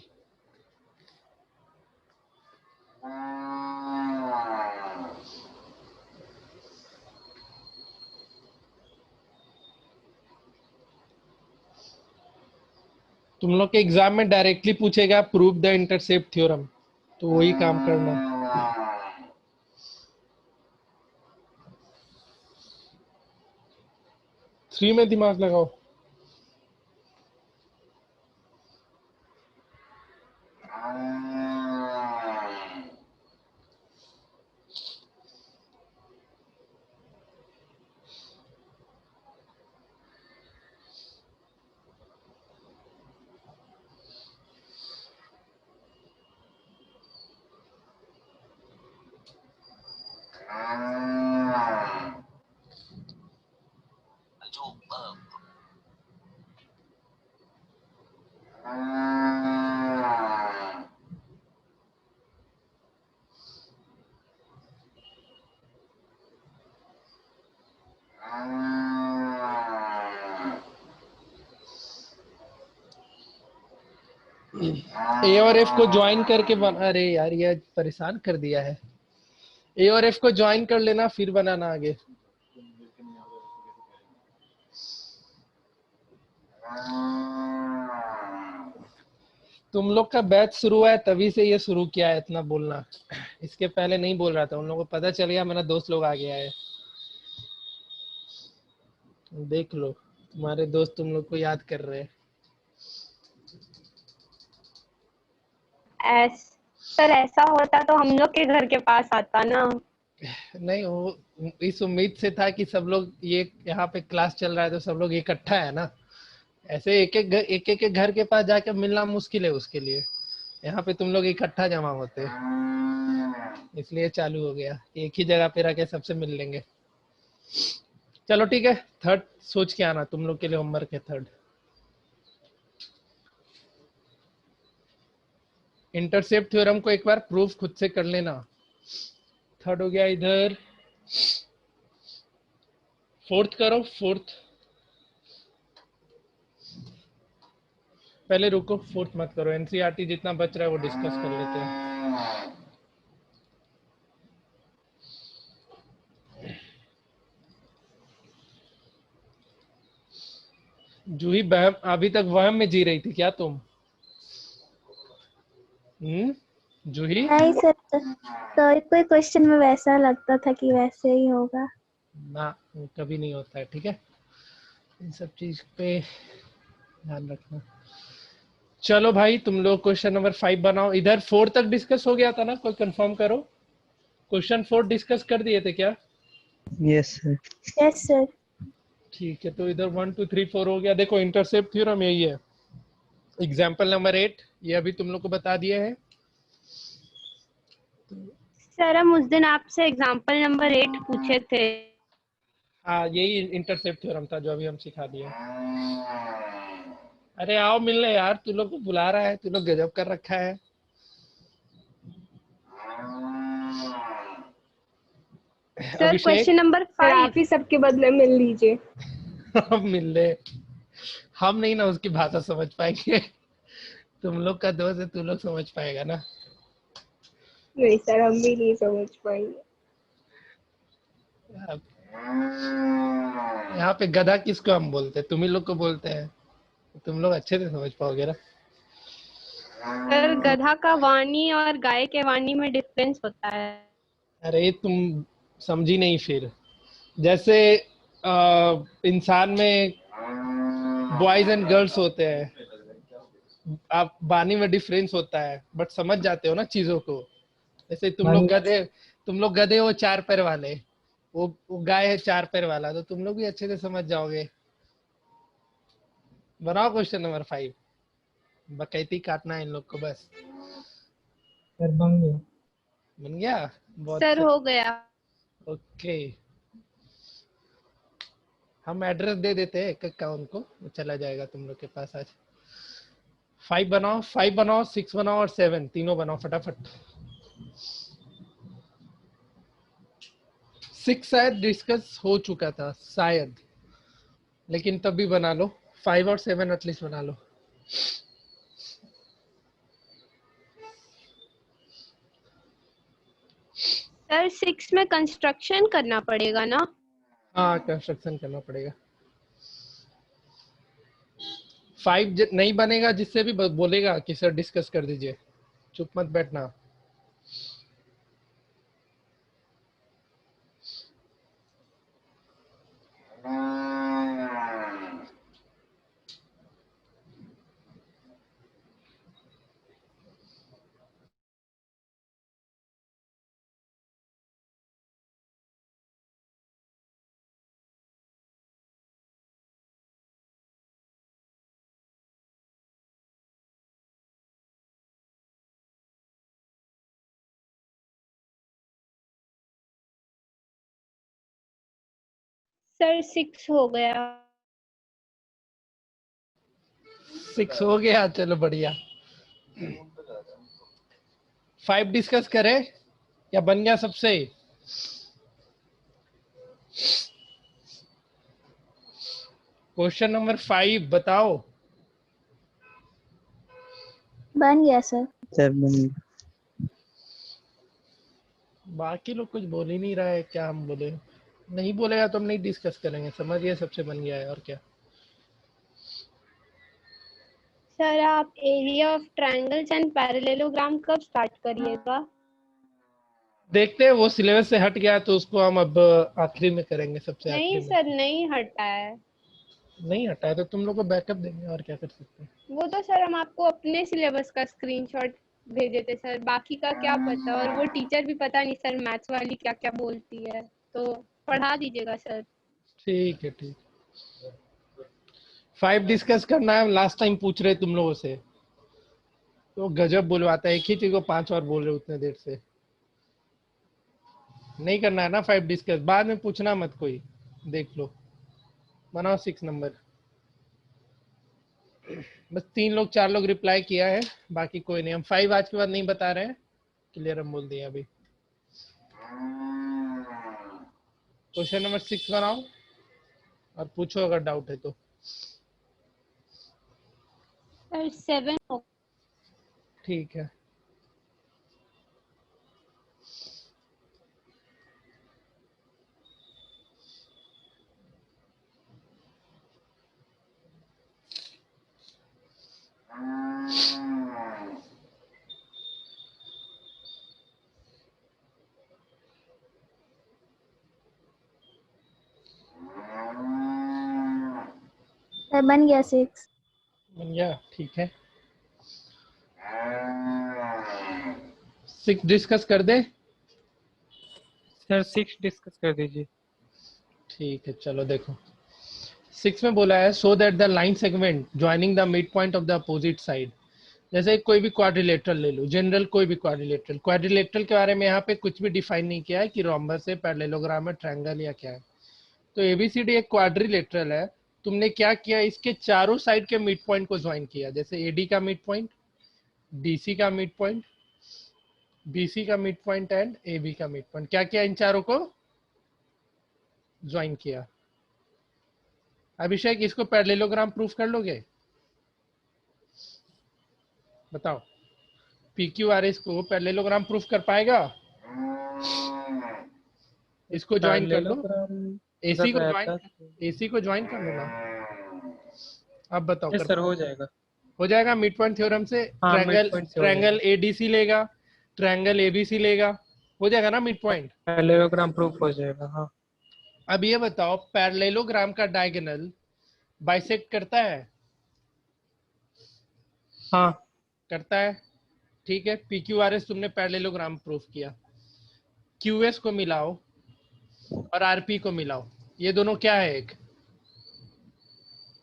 तुम लोग के एग्जाम में डायरेक्टली पूछेगा प्रूव द इंटरसेप्ट थ्योरम, तो वही काम करना। 3 में दिमाग लगाओ। ए और एफ को ज्वाइन करके अरे यार ये परेशान कर दिया है। ए और एफ को ज्वाइन कर लेना फिर बनाना आगे। तुम लोग का बैच शुरू हुआ है तभी से ये शुरू किया है इतना बोलना। इसके पहले नहीं बोल रहा था, उन लोगों को पता चल गया मेरा दोस्त लोग आ गया है। देख लो तुम्हारे दोस्त तुम लोग को याद कर रहे हैं। सर ऐसा होता तो हम लोग के घर के पास आता ना। नहीं, वो इस उम्मीद से था कि सब लोग ये यहाँ पे क्लास चल रहा है तो सब लोग इकट्ठा है ना। ऐसे एक एक घर के पास जाकर मिलना मुश्किल है उसके लिए। यहाँ पे तुम लोग इकट्ठा जमा होते, इसलिए चालू हो गया। एक ही जगह पे रह के सबसे मिल लेंगे। चलो ठीक है, थर्ड सोच के आना, तुम लोग के लिए होमवर्क है थर्ड। इंटरसेप्ट थ्योरम को एक बार प्रूफ खुद से कर लेना। थर्ड हो गया इधर। फोर्थ करो, फोर्थ। पहले रुको, फोर्थ मत करो, एनसीईआरटी जितना बच रहा है वो डिस्कस कर लेते हैं। जूही बहम अभी तक वहम में जी रही थी क्या तुम? जूही? नहीं सर, तो कोई क्वेश्चन में वैसा लगता था कि वैसे ही होगा ना, कभी नहीं होता है। ठीक है, इन सब चीज पे ध्यान रखना। चलो भाई तुम लोग क्वेश्चन नंबर 5 बनाओ। इधर 4 तक डिस्कस हो गया था ना? कोई कंफर्म करो। क्वेश्चन 4 डिस्कस कर दिए थे क्या? Yes sir. Yes sir. ठीक है, तो इधर 1 2 3 4 हो गया। देखो इंटरसेप्ट थ्योरम यही है। एग्जाम्पल नंबर 8 ये अभी तुम लोग को बता दिया है। सर हम उस दिन आपसे एग्जांपल नंबर 8 पूछे थे। हाँ, यही इंटरसेप्ट थ्योरम था जो अभी हम सिखा दिए। अरे आओ मिलने यार, तू लोग को बुला रहा है, तू लोग गजब कर रखा है। सर अभिषेक क्वेश्चन नंबर सर आप 5। ही सबके बदले मिल लीजिए। हम मिल ले, हम नहीं ना उसकी भाषा समझ पाएंगे। तुम लोग का दोस्त है, तू लोग समझ पाएगा ना। नहीं सर हम भी नहीं समझ पाएंगे। यहाँ पे गधा किसको हम बोलते हैं? तुम ही लोग को बोलते हैं। तुम लोग अच्छे से समझ पाओगे ना। सर गधा का वाणी और गाय के वाणी में डिफरेंस होता है। अरे तुम समझी नहीं फिर। जैसे इंसान में बॉयज एंड गर्ल्स होते हैं, आप वाणी में डिफरेंस होता है, बट समझ जाते हो ना चीजों को। जैसे तुम लोग गधे हो 4 पैर वाले, वो गाय है 4 पैर वाला, तो तुम लोग भी अच्छे से समझ जाओगे। बनाओ क्वेश्चन नंबर 5। बकैती काटना है इन लोग को बस। सर बन गया। बन गया? बहुत सर सही। हो गया। ओके, हम एड्रेस दे देते हैं एक एक का उनको, वो चला जाएगा तुम लोग के पास आज। 5 बनाओ, 5 बनाओ, 6 बनाओ और 7 तीनों बनाओ फटाफट। 6 शायद डिस्कस हो चुका था शायद, लेकिन तब भी बना लो। 5 और 7 एटलीस्ट बना लो। सर 6 में कंस्ट्रक्शन करना पड़ेगा ना? हाँ, कंस्ट्रक्शन करना पड़ेगा। 5 नहीं बनेगा, जिससे भी बोलेगा कि सर डिस्कस कर दीजिए, चुप मत बैठना। सर 6 हो गया। 6 हो गया, चलो बढ़िया। 5 डिस्कस करें या बन गया सबसे? क्वेश्चन नंबर 5 बताओ। बन गया सर। सर बन गया। बाकी लोग कुछ बोल ही नहीं रहा है, क्या हम बोले? नहीं बोलेगा तो हम नहीं डिस्कस करेंगे, समझिए सबसे बन गया है और क्या। सर आप area of triangles and parallelogram कब स्टार्ट करिएगा? देखते हैं, वो सिलेबस से हट गया तो उसको हम अब आखिरी में करेंगे, सबसे नहीं आखिरी में। सर नहीं हटा है। नहीं हटा है तो तुम लोग को बैकअप देंगे, और क्या कर सकते हैं। वो तो सर हम आपको अपने सिलेबस का स्क्रीनशॉट भेजे थे सर, बाकी का क्या पता। और वो टीचर भी पता नहीं सर मैथ्स वाली क्या क्या बोलती है, तो पढ़ा दीजिएगा सर। ठीक है, ठीक। 5 डिस्कस करना है, लास्ट टाइम पूछ रहे तुम लोगों से, तो गजब बुलवाता है, एक ही चीज को 5 बार बोल रहे उतने देर से। नहीं करना है ना 5 डिस्कस, बाद में पूछना मत कोई। देख लो, बनाओ 6 नंबर। बस 3 लोग 4 लोग रिप्लाई किया है, बाकी कोई नहीं। हम 5 आज के बाद नहीं बता रहे हैं, क्लियर हम बोल दिए अभी। क्वेश्चन नंबर 6 बनाओ और पूछो अगर डाउट है तो। सर 7 हो। ठीक है। सर बन गया 6। बन गया, ठीक है। 6 डिस्कस कर दे। सर 6 डिस्कस कर दीजिए। ठीक है, चलो देखो। 6 में बोला है so that the line segment joining the mid point of the opposite side. जैसे कोई भी क्वाड्रिलेटरल ले लो, जनरल कोई भी क्वाड्रिलेटरल, क्वाड्रिलेटरल के बारे में यहाँ पे कुछ भी डिफाइन नहीं किया है कि रोम्बस है, पैरेललोग्राम है, ट्रायंगल या क्या है। तो एबीसीडी एक क्वाड्रिलेटरल है, तुमने क्या किया, इसके चारों साइड के मिड पॉइंट को ज्वाइन किया। जैसे एडी का मिड पॉइंट, डीसी का मिड पॉइंट, बीसी का मिड पॉइंट एंड एबी का मिड पॉइंट, क्या किया, इन चारों को ज्वाइन किया। अभिषेक इसको पैरेललोग्राम प्रूफ कर लोगे? बताओ, PQRS को पैरेललोग्राम प्रूफ कर पाएगा? इसको ज्वाइन कर लो, AC को ज्वाइन, AC को ज्वाइन कर लो ना। अब बताओ, यस सर हो जाएगा, हो जाएगा मिड पॉइंट थ्योरम से। हाँ, ट्रायंगल ADC लेगा, ट्रायंगल ABC लेगा, हो जाएगा ना मिड पॉइंट, पैरेललोग्राम प्रूफ हो जाएगा। हाँ अब ये बताओ पैरेललोग्राम का डायगोनल बाइसेक्ट करता है? हाँ करता है, ठीक है। PQRS तुमने पैरेललोग्राम प्रूफ किया, QS को मिलाओ और RP को मिलाओ, ये दोनों क्या है, एक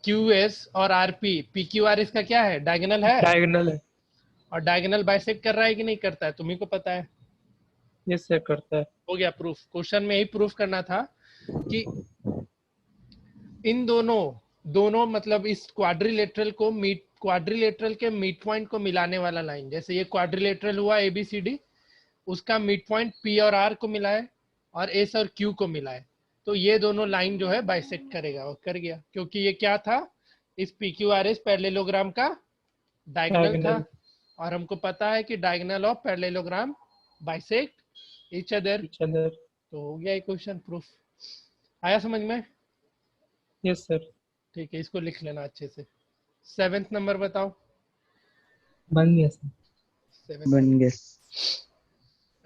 QS और RP, PQRS का क्या है, डायगोनल है, डायगोनल है। और डायगोनल बाइसेक्ट कर रहा है कि नहीं करता है, तुम्ही को पता है। यस सर करता है। हो गया प्रूफ। क्वेश्चन में यही प्रूफ करना था कि इन दोनों मतलब इस क्वाड्रिलेटरल को क्वाड्रिलेटरल के मिड पॉइंट को मिलाने वाला लाइन, जैसे ये क्वाड्रिलेटरल हुआ ABCD, उसका मिड पॉइंट P और R को मिला है और S और Q को मिला है, तो ये दोनों लाइन जो है बाइसेक्ट करेगा, और कर गया, क्योंकि ये क्या था, इस PQRS पैरेललोग्राम का डायगोनल था, और हमको पता है कि diagonal of parallelogram bisect each other. तो हो गया ये क्वेश्चन प्रूफ। आया समझ में? Yes sir. ठीक है, इसको लिख लेना अच्छे से। 7th नंबर बताओ। बन गया सर। बन गया।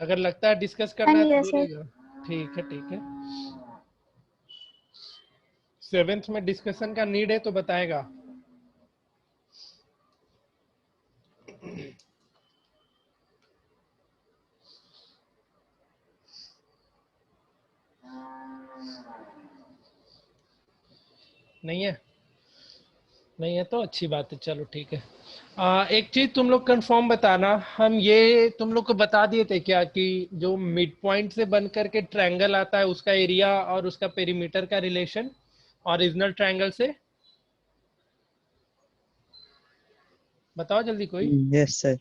अगर लगता है डिस्कस करना है बन गया तो सर। बोलिएगा। ठीक है, ठीक है। 7th में डिस्कशन का नीड है तो बताएगा। नहीं है? नहीं है तो अच्छी बात है, चलो ठीक है। एक चीज तुम लोग कंफर्म बताना, हम ये तुम लोग को बता दिए थे क्या कि जो मिड पॉइंट से बन करके ट्रायंगल आता है उसका एरिया और उसका पेरीमीटर का रिलेशन ओरिजिनल ट्रायंगल से? बताओ जल्दी कोई। Yes sir.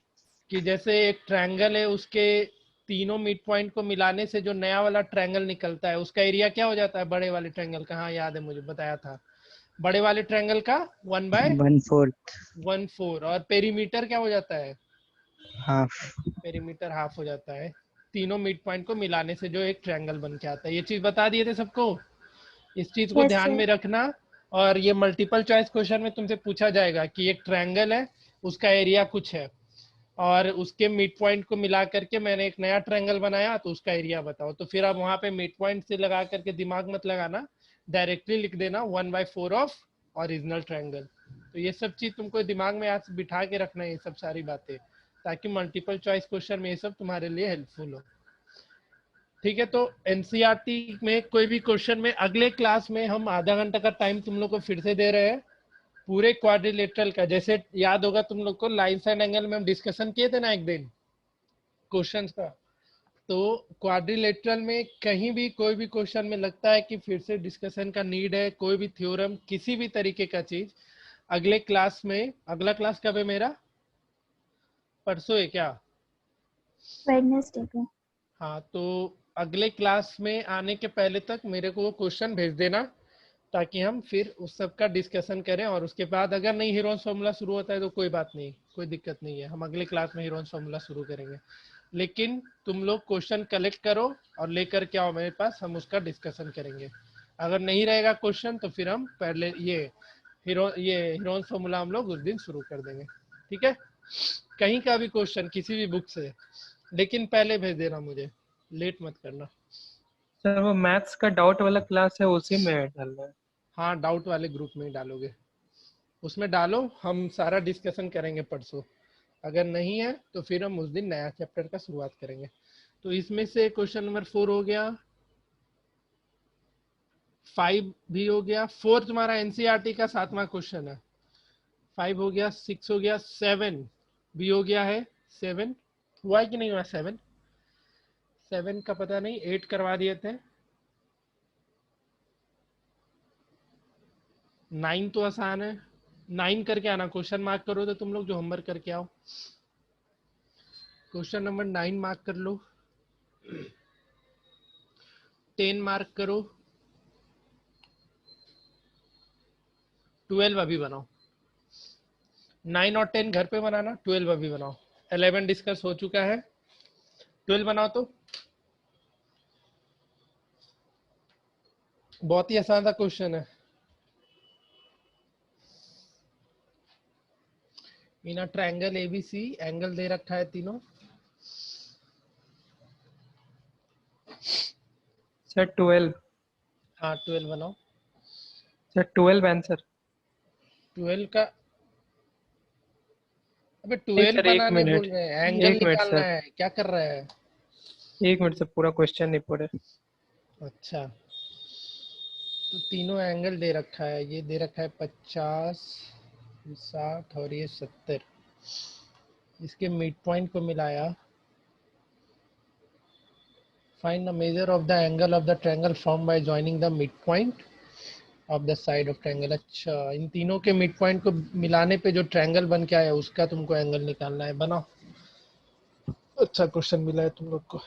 कि जैसे एक ट्रायंगल है, उसके तीनों मिड पॉइंट को मिलाने से जो नया वाला ट्रायंगल निकलता है उसका एरिया क्या हो जाता है, बड़े वाले ट्रायंगल का? हाँ याद है, मुझे बताया था। बड़े वाले ट्रायंगल का 1/4 और पेरीमीटर क्या हो जाता है? हाफ। पेरीमीटर हाफ हो जाता है, तीनों मिड पॉइंट को मिलाने से जो एक ट्रायंगल बन के आता है। ये चीज बता दिए थे सबको, इस चीज को Yes, ध्यान sir. में रखना। और ये मल्टीपल चॉइस क्वेश्चन में तुमसे पूछा जाएगा कि एक ट्रायंगल है, उसका एरिया कुछ है, और उसके मिड पॉइंट को मिला करके मैंने एक नया ट्रायंगल बनाया, तो उसका एरिया बताओ। तो फिर आप वहां पे मिड पॉइंट से लगा करके दिमाग मत लगाना, डायरेक्टली लिख देना 1/4 ऑफ ओरिजिनल ट्रायंगल। तो ये सब चीज तुमको दिमाग में आज बिठा के रखना है, ये सब सारी बातें, ताकि मल्टीपल चॉइस क्वेश्चन में ये सब तुम्हारे लिए हेल्पफुल हो। ठीक है, तो एनसीईआरटी में कोई भी क्वेश्चन में अगले क्लास में हम आधा घंटा का टाइम तुम लोग को फिर से दे रहे हैं पूरे क्वाड्रिलेटरल का। जैसे याद होगा तुम लोग को, लाइन्स एंड एंगल में हम डिस्कशन किए थे ना एक दिन क्वेश्चंस का, तो क्वाड्रिलेटरल में कहीं भी कोई भी क्वेश्चन में लगता है कि फिर से डिस्कशन का नीड है, कोई भी थ्योरम, किसी भी तरीके का चीज, अगले क्लास में, अगला क्लास कब है मेरा? परसों है क्या? वेडनेसडे को। हाँ, तो अगले क्लास में आने के पहले तक मेरे को वो क्वेश्चन भेज देना, ताकि हम फिर उस सब का डिस्कशन करें। और उसके बाद अगर नहीं हीरोन्स फॉर्मूला शुरू होता है तो कोई बात नहीं, कोई दिक्कत नहीं है, हम अगले क्लास में हीरोन्स फॉर्मूला शुरू करेंगे। लेकिन तुम लोग क्वेश्चन कलेक्ट करो और लेकर के आओ मेरे पास, हम उसका डिस्कशन करेंगे। अगर नहीं रहेगा क्वेश्चन तो फिर हम पहले ये हीरोन्स फॉर्मूला हम लोग उस दिन शुरू कर देंगे। ठीक है, कहीं का भी क्वेश्चन किसी भी बुक से, लेकिन पहले भेज देना मुझे, लेट मत करना। सर वो मैथ्स का डाउट वाला क्लास है, उसी में डालना है? हाँ, डाउट वाले ग्रुप में ही डालोगे, उसमें डालो, हम सारा डिस्कशन करेंगे परसों। अगर नहीं है तो फिर हम उस दिन नया चैप्टर का शुरुआत करेंगे। तो इसमें से क्वेश्चन नंबर 4 हो गया, 5 भी हो गया, 4 तुम्हारा एनसीईआरटी का 7वां क्वेश्चन है, 5 हो गया, 6 हो गया, 7 भी हो गया है, 7 हुआ है कि नहीं हुआ, 7 का पता नहीं, 8 करवा दिए थे, 9 तो आसान है, 9 करके आना, क्वेश्चन मार्क करो तो तुम लोग जो होमवर्क करके आओ, क्वेश्चन नंबर 9 मार्क कर लो, 10 मार्क करो, 12 अभी बनाओ, 9 और 10 घर पे बनाना, 12 अभी बनाओ, 11 डिस्कस हो चुका है, 12 बनाओ तो बहुत ही आसान सा क्वेश्चन है। इन अ ट्रायंगल एबीसी एंगल दे रखा है तीनों, सर 12। हाँ 12 बनाओ, सर 12 आंसर। 12 का, अबे नहीं 12 सर, एक बनाने बोल मिनट, रहे हैं, एंगल एक मिनट निकालना सर, है, क्या कर रहा है। एक मिनट सर, पूरा क्वेश्चन नहीं पढ़े। अच्छा, तो तीनों एंगल दे रखा है, ये दे रखा है 50, 60 और ये 70, इसके मिड पॉइंट को मिलाया, find the measure of the angle of the triangle form by joining the mid point of the side of triangle. अच्छा, इन तीनों के मिड पॉइंट को मिलाने पे जो ट्रायंगल बन के आया उसका तुमको एंगल निकालना है, बनाओ। अच्छा क्वेश्चन मिला है तुम लोग को।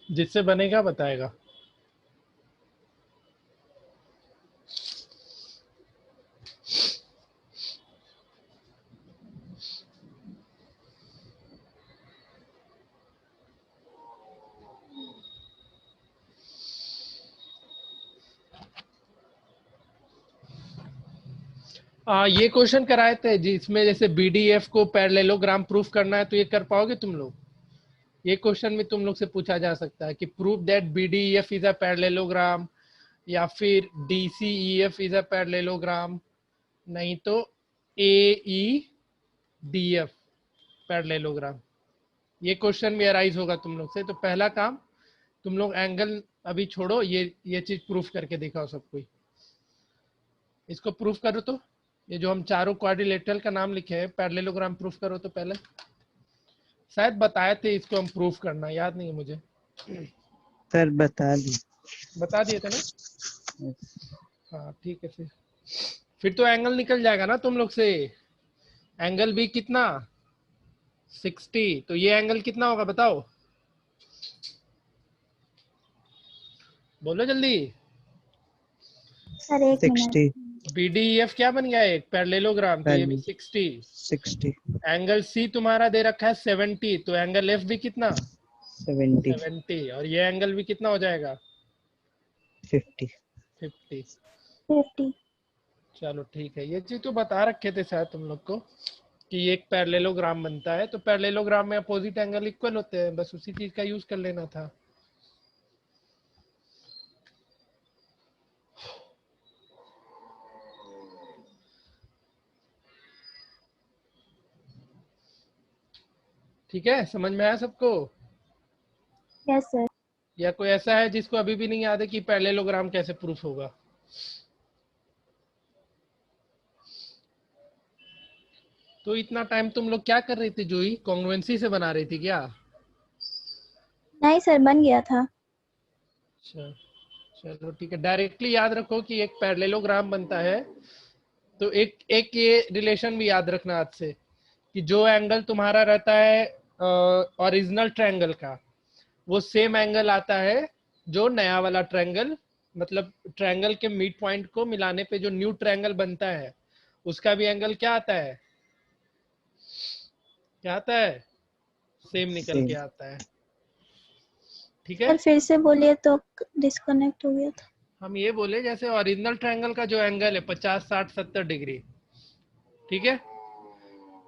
जिससे बनेगा बताएगा। ये क्वेश्चन कराए थे जिसमें जैसे बीडीएफ को पैरेललोग्राम प्रूफ करना है, तो ये कर पाओगे तुम लोग? ये क्वेश्चन भी तुम लोग से पूछा जा सकता है कि proof that BDF is a parallelogram, या फिर डीसीईएफ इज अ पैरेललोग्राम, नहीं तो एईडीएफ पैरेललोग्राम। ये क्वेश्चन भी अराइज होगा तुम लोग से। तो पहला काम, तुम लोग एंगल अभी छोड़ो, ये चीज प्रूफ करके दिखाओ सब कोई। इसको प्रूफ करो तो, ये जो हम चारों क्वाड्रिलेटरल का नाम लिखे हैं, पैरेललोग्राम प्रूफ करो तो। पहले शायद बताए थे इसको हम प्रूफ करना, याद नहीं है मुझे। सर बता दिए थे ना? हाँ ठीक है, फिर तो एंगल निकल जाएगा ना तुम लोग से। एंगल भी कितना, 60, तो ये एंगल कितना होगा बताओ, बोलो जल्दी। सर एक मिनट। 60। बीडीएफ क्या बन गया, एक पैरेललोग्राम, तो ये भी 60। एंगल सी तुम्हारा दे रखा है 70, तो एंगल एफ भी कितना, 70, और ये एंगल भी कितना हो जाएगा, 50। चलो ठीक है, ये चीज तो बता रखे थे शायद तुम लोग को कि एक पैरेललोग्राम बनता है, तो पैरेललोग्राम में अपोजिट एंगल इक्वल होते हैं, बस उसी चीज का यूज कर लेना था। ठीक है, समझ में आया सबको? Yes sir. या कोई ऐसा है जिसको अभी भी नहीं याद है कि पैरेललोग्राम कैसे प्रूफ होगा? तो इतना टाइम तुम लोग क्या कर रही थी जूही, कॉन्ग्रुएंसी से बना रही थी क्या? नहीं सर, बन गया था। अच्छा चलो ठीक है, डायरेक्टली याद रखो कि एक पैरेललोग्राम बनता है, तो एक ये रिलेशन भी याद रखना आज से, कि जो एंगल तुम्हारा रहता है ओरिजिनल ट्रायंगल का, वो सेम एंगल आता है जो नया वाला ट्रायंगल, मतलब ट्रायंगल के मिड पॉइंट को मिलाने पे जो न्यू ट्रायंगल बनता है, उसका भी एंगल क्या आता है, क्या आता है, सेम निकल के आता है। ठीक है, सर फिर से बोलिए, तो डिस्कनेक्ट हो गया था। हम ये बोले जैसे ओरिजिनल ट्रायंगल का जो एंगल है 50, 60, 70 डिग्री, ठीक है,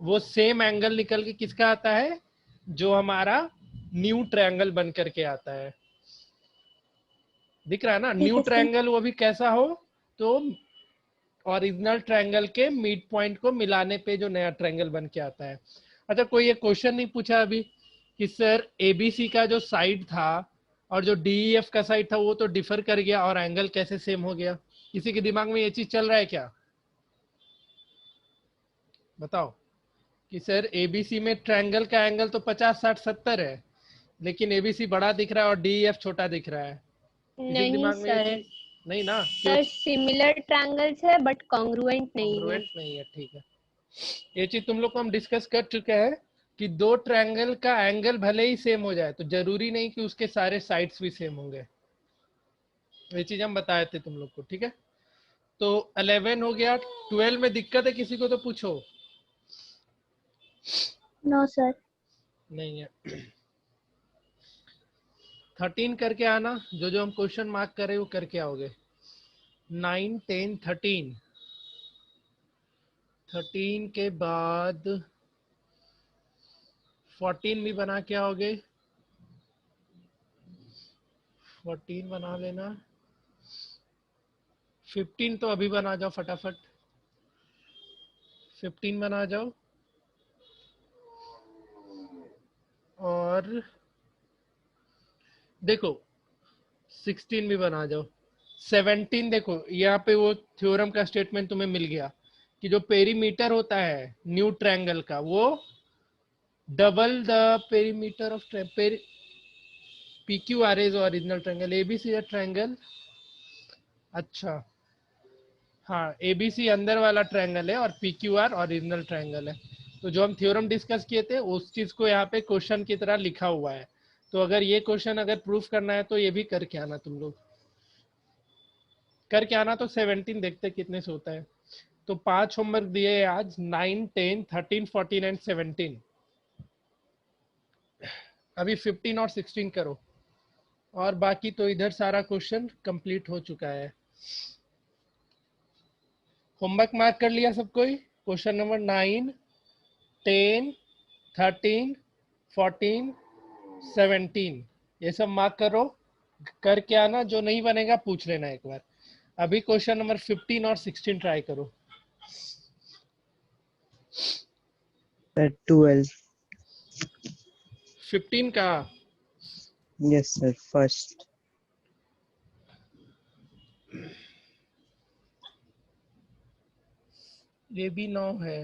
वो सेम एंगल निकल के किसका आता है, जो हमारा न्यू ट्रायंगल बन करके आता है। दिख रहा है ना, ठीक न्यू है सर। ट्रायंगल वो भी कैसा हो, तो ओरिजिनल ट्रायंगल के मिड पॉइंट को मिलाने पे जो नया ट्रायंगल बन के आता है। अच्छा, कोई ये क्वेश्चन नहीं पूछा अभी कि सर एबीसी का जो साइड था और जो डीईएफ का साइड था वो तो डिफर कर गया और एंगल कैसे सेम हो गया? किसी के दिमाग में ये चीज चल रहा है क्या? बताओ कि सर एबीसी में ट्रायंगल का एंगल तो 50 60 70 है, लेकिन एबीसी बड़ा दिख रहा है और डीईएफ छोटा दिख रहा है। किसी के नहीं दिमाग में ये सर, चीज नहीं ना? क्यों? सर सिमिलर ट्रायंगल्स है बट कॉन्ग्रुएंट नहीं है। कॉन्ग्रुएंट नहीं है, ठीक है। ये चीज तुम लोग को हम डिस्कस कर चुके हैं कि दो ट्रायंगल का एंगल भले ही सेम हो जाए तो जरूरी नहीं कि उसके सारे साइड्स भी सेम होंगे। ये चीज हम बताए थे तुम लोग को, ठीक है। तो 11 हो गया। 12 में दिक्कत है किसी को तो पूछो। No sir. नहीं है। 13 करके आना, जो जो हम क्वेश्चन मार्क कर रहे हैं वो करके आओगे। 9 10 13। 13 के बाद 14 भी बना के आओगे। 14 बना लेना। 15 तो अभी बना जाओ फटाफट। 15 बना जाओ। और देखो 16 भी बना जाओ। 17 देखो, यहाँ पे वो थ्योरम का स्टेटमेंट तुम्हें मिल गया कि जो पेरीमीटर होता है न्यू ट्रायंगल का वो double the perimeter of PQR is original triangle, ABC है ट्रायंगल। अच्छा हाँ, ABC अंदर वाला ट्रायंगल है और PQR ओरिजिनल ट्रायंगल है। तो जो हम थ्योरम डिस्कस किए थे उस चीज को यहाँ पे क्वेश्चन की तरह लिखा हुआ है। तो अगर ये क्वेश्चन अगर प्रूफ करना है तो ये भी करके आना, तुम लोग करके आना। तो 17 देखते कितने से होता है। तो 5 होमवर्क दिए आज, 9 10 13 14 एंड 17। अभी 15 और 16 करो, और बाकी तो इधर सारा क्वेश्चन कंप्लीट हो चुका है। होमवर्क मार्क कर लिया सब कोई? क्वेश्चन नंबर 9 10 13 14 17 ये सब मार्क करो, करके आना। जो नहीं बनेगा पूछ लेना एक बार। अभी क्वेश्चन नंबर 15 और 16 ट्राई करो। 12। 15 का Yes sir, first. ये भी 9 है।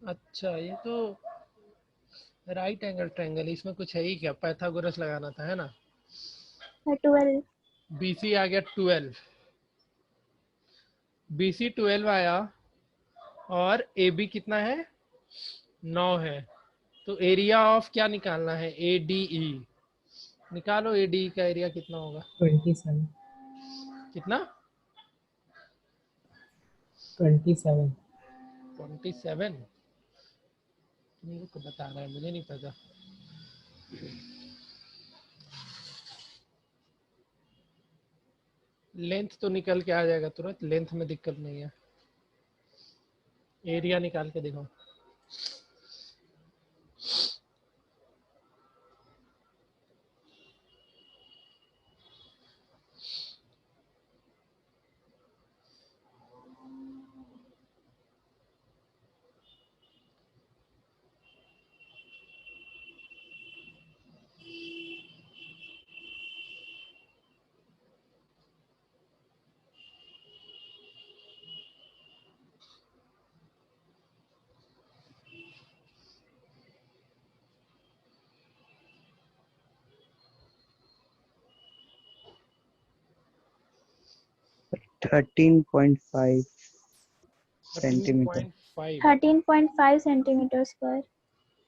अच्छा, ये तो राइट एंगल ट्रायंगल, इसमें कुछ है ही क्या? पाइथागोरस लगाना था, है ना। 12। BC आ गया 12। BC 12 आया और AB कितना है? 9 है। तो एरिया ऑफ क्या निकालना है? ADE निकालो। ADE का एरिया कितना होगा? 27। कितना? 27। 27 तुम लोग को बता रहा है, मुझे नहीं पता। लेंथ तो निकल के आ जाएगा तुरंत, लेंथ में दिक्कत नहीं है। एरिया निकाल के देखो। Thirteen 13.5 centimetre. 13.5। 13.5 centimetre square.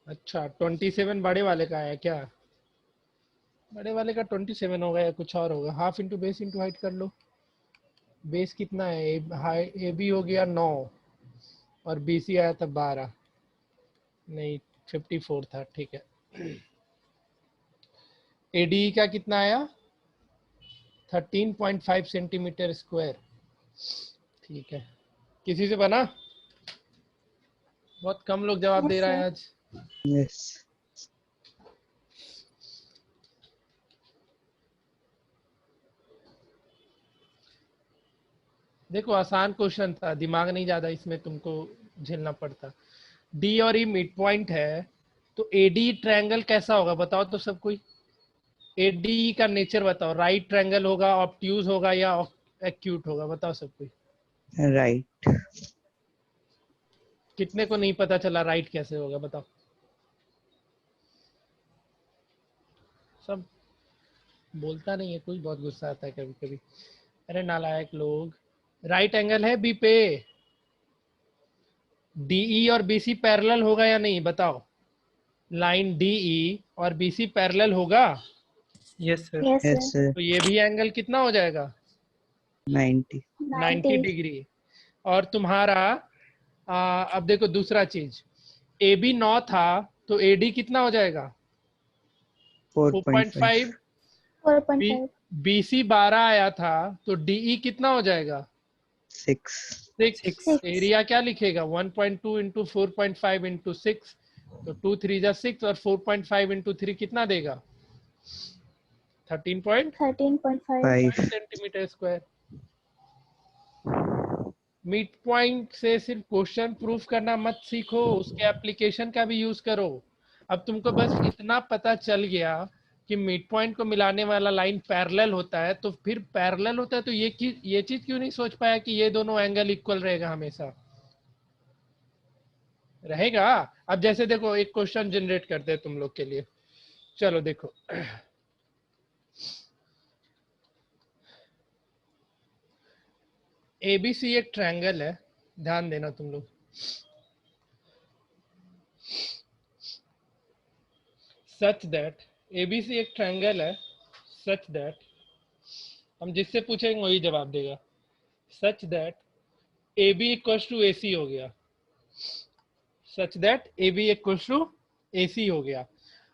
अच्छा, 27 बड़े वाले का है क्या? बड़े वाले का 27 होगा या कुछ और होगा? Half into base into height कर लो। बेस कितना है? ए बी हो गया 9 और BC आया था 12, नहीं 54 था, ठीक है। ADE का कितना आया? 13.5 सेंटीमीटर स्क्वायर, ठीक है। किसी से बना? बहुत कम लोग जवाब दे Yes, रहा है sir. आज। Yes. देखो आसान क्वेश्चन था, दिमाग नहीं ज्यादा इसमें तुमको झेलना पड़ता। डी और ई मिड पॉइंट है, तो एडी ट्रायंगल कैसा होगा बताओ तो सब कोई। एडी का नेचर बताओ, राइट ट्रायंगल होगा, ऑब्ट्यूज होगा या एक्यूट होगा, बताओ सब कोई। Right. कितने को नहीं पता चला राइट कैसे होगा बताओ। सब बोलता नहीं है कोई, बहुत गुस्सा आता है कभी कभी। अरे नालायक लोग। राइट एंगल है बी पे। डीई और बीसी पैरेलल होगा या नहीं बताओ। लाइन डीई और बीसी पैरेलल होगा, yes sir. Yes, Yes, sir. sir. तो ये भी एंगल कितना हो जाएगा 90. 90 90. डिग्री। और तुम्हारा अब देखो दूसरा चीज, ए बी 9 था तो एडी कितना हो जाएगा 4.5. 4.5। 4.5. बी सी 12 आया था तो डीई कितना हो जाएगा 6. 6। 6. एरिया क्या लिखेगा 1.2 इंटू 4.5 इंटू 6, तो 2 3 जा 6 और 4.5 इंटू 3 कितना देगा 13.5 13.5. Centimetre square. मिड पॉइंट से सिर्फ क्वेश्चन प्रूफ करना मत सीखो, उसके एप्लीकेशन का भी यूज करो। अब तुमको बस इतना पता चल गया कि मिड पॉइंट को मिलाने वाला लाइन पैरेलल होता है, तो फिर पैरेलल होता है तो ये चीज क्यों नहीं सोच पाया कि ये दोनों एंगल इक्वल रहेगा हमेशा। रहेगा। अब जैसे देखो एक क्वेश्चन जनरेट करते हैं तुम लोग के लिए, चलो देखो। एबीसी एक ट्रायंगल है, ध्यान देना तुम लोग। सच दैट एबीसी एक ट्रायंगल है, सच दैट, हम जिससे पूछेंगे वही जवाब देगा। Such that A B equal to A C हो गया, such that A B equal to A C हो गया।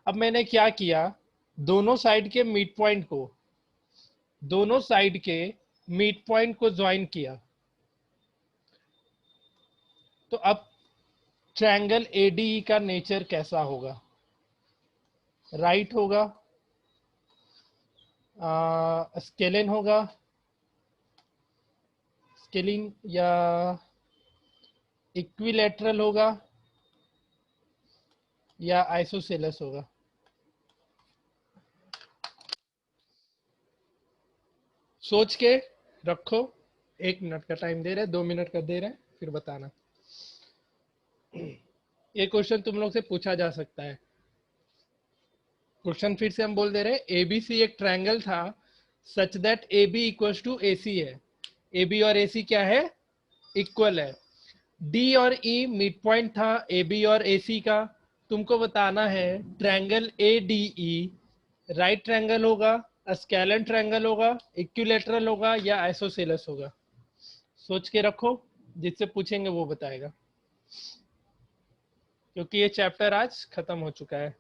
अब मैंने क्या किया, दोनों साइड के मिड पॉइंट को, दोनों साइड के मिड पॉइंट को ज्वाइन किया, तो अब ट्रायंगल एडीई का नेचर कैसा होगा। राइट होगा, स्केलिन होगा, स्केलिन या इक्विलैटरल होगा या आइसोसेलेस होगा। सोच के रखो, 1 मिनट का टाइम दे रहे हैं, 2 मिनट का दे रहे हैं, फिर बताना। ये क्वेश्चन तुम लोग से पूछा जा सकता है। क्वेश्चन फिर से हम बोल दे रहे हैं, एबीसी एक ट्रायंगल था such that A B equal to A C है। ए बी और ए सी क्या है इक्वल है। डी और ई मिड पॉइंट था ए बी और ए सी का। तुमको बताना है triangle A D E right triangle होगा, स्केलन ट्रायंगल होगा, इक्विलैटरल होगा या आइसोसेलेस होगा। सोच के रखो, जिससे पूछेंगे वो बताएगा, क्योंकि ये चैप्टर आज खत्म हो चुका है।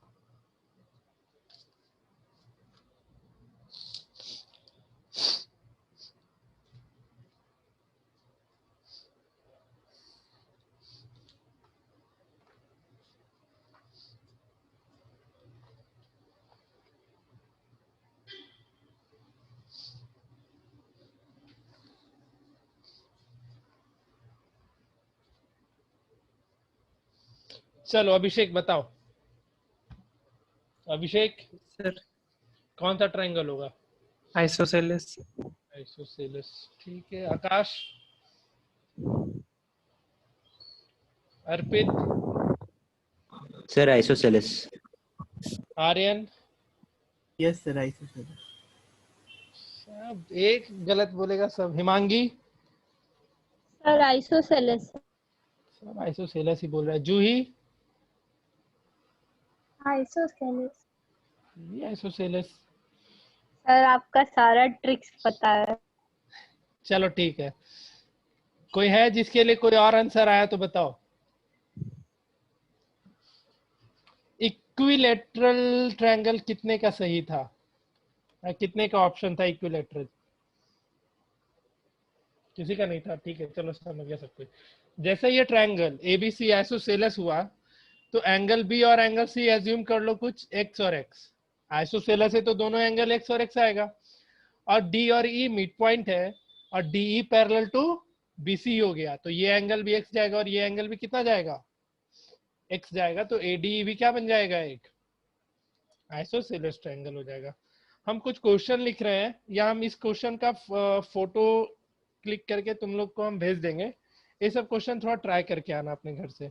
चलो अभिषेक बताओ। अभिषेक सर कौन सा ट्रायंगल होगा आइसोसेलेस। आइसोसेलेस, ठीक है। Akash, Arpit, sir isosceles. Aryan, yes sir isosceles. सब एक गलत बोलेगा सब। Himangi, sir isosceles. सब आइसोसेलेस ही बोल रहा है। जूही, Isosceles. ये आइसोसेलेस। सर आपका सारा ट्रिक्स पता है। चलो ठीक है, कोई है जिसके लिए कोई और आंसर आया तो बताओ। इक्विलैटरल ट्रायंगल कितने का सही था, कितने का ऑप्शन था इक्विलैटरल। किसी का नहीं था, ठीक है, चलो समझ गया सब कुछ। जैसे ये ट्रायंगल एबीसी आइसोसेलेस हुआ, तो एंगल बी और एंगल सी एज्यूम कर लो कुछ एक्स और एक्स। आइसोसेलेस है तो दोनों एंगल एक्स और एक्स आएगा। और डी और ई मिड पॉइंट है, और D E parallel to BC हो गया, तो ये एंगल भी एक्स जाएगा और ये एंगल भी कितना जाएगा, एक्स जाएगा। तो एडी भी क्या बन जाएगा, एक आइसोसेलेस ट्रायंगल हो जाएगा। हम कुछ क्वेश्चन लिख रहे हैं, या हम इस क्वेश्चन का फोटो क्लिक करके तुम लोग को हम भेज देंगे। ये सब क्वेश्चन थोड़ा ट्राई करके आना अपने घर से,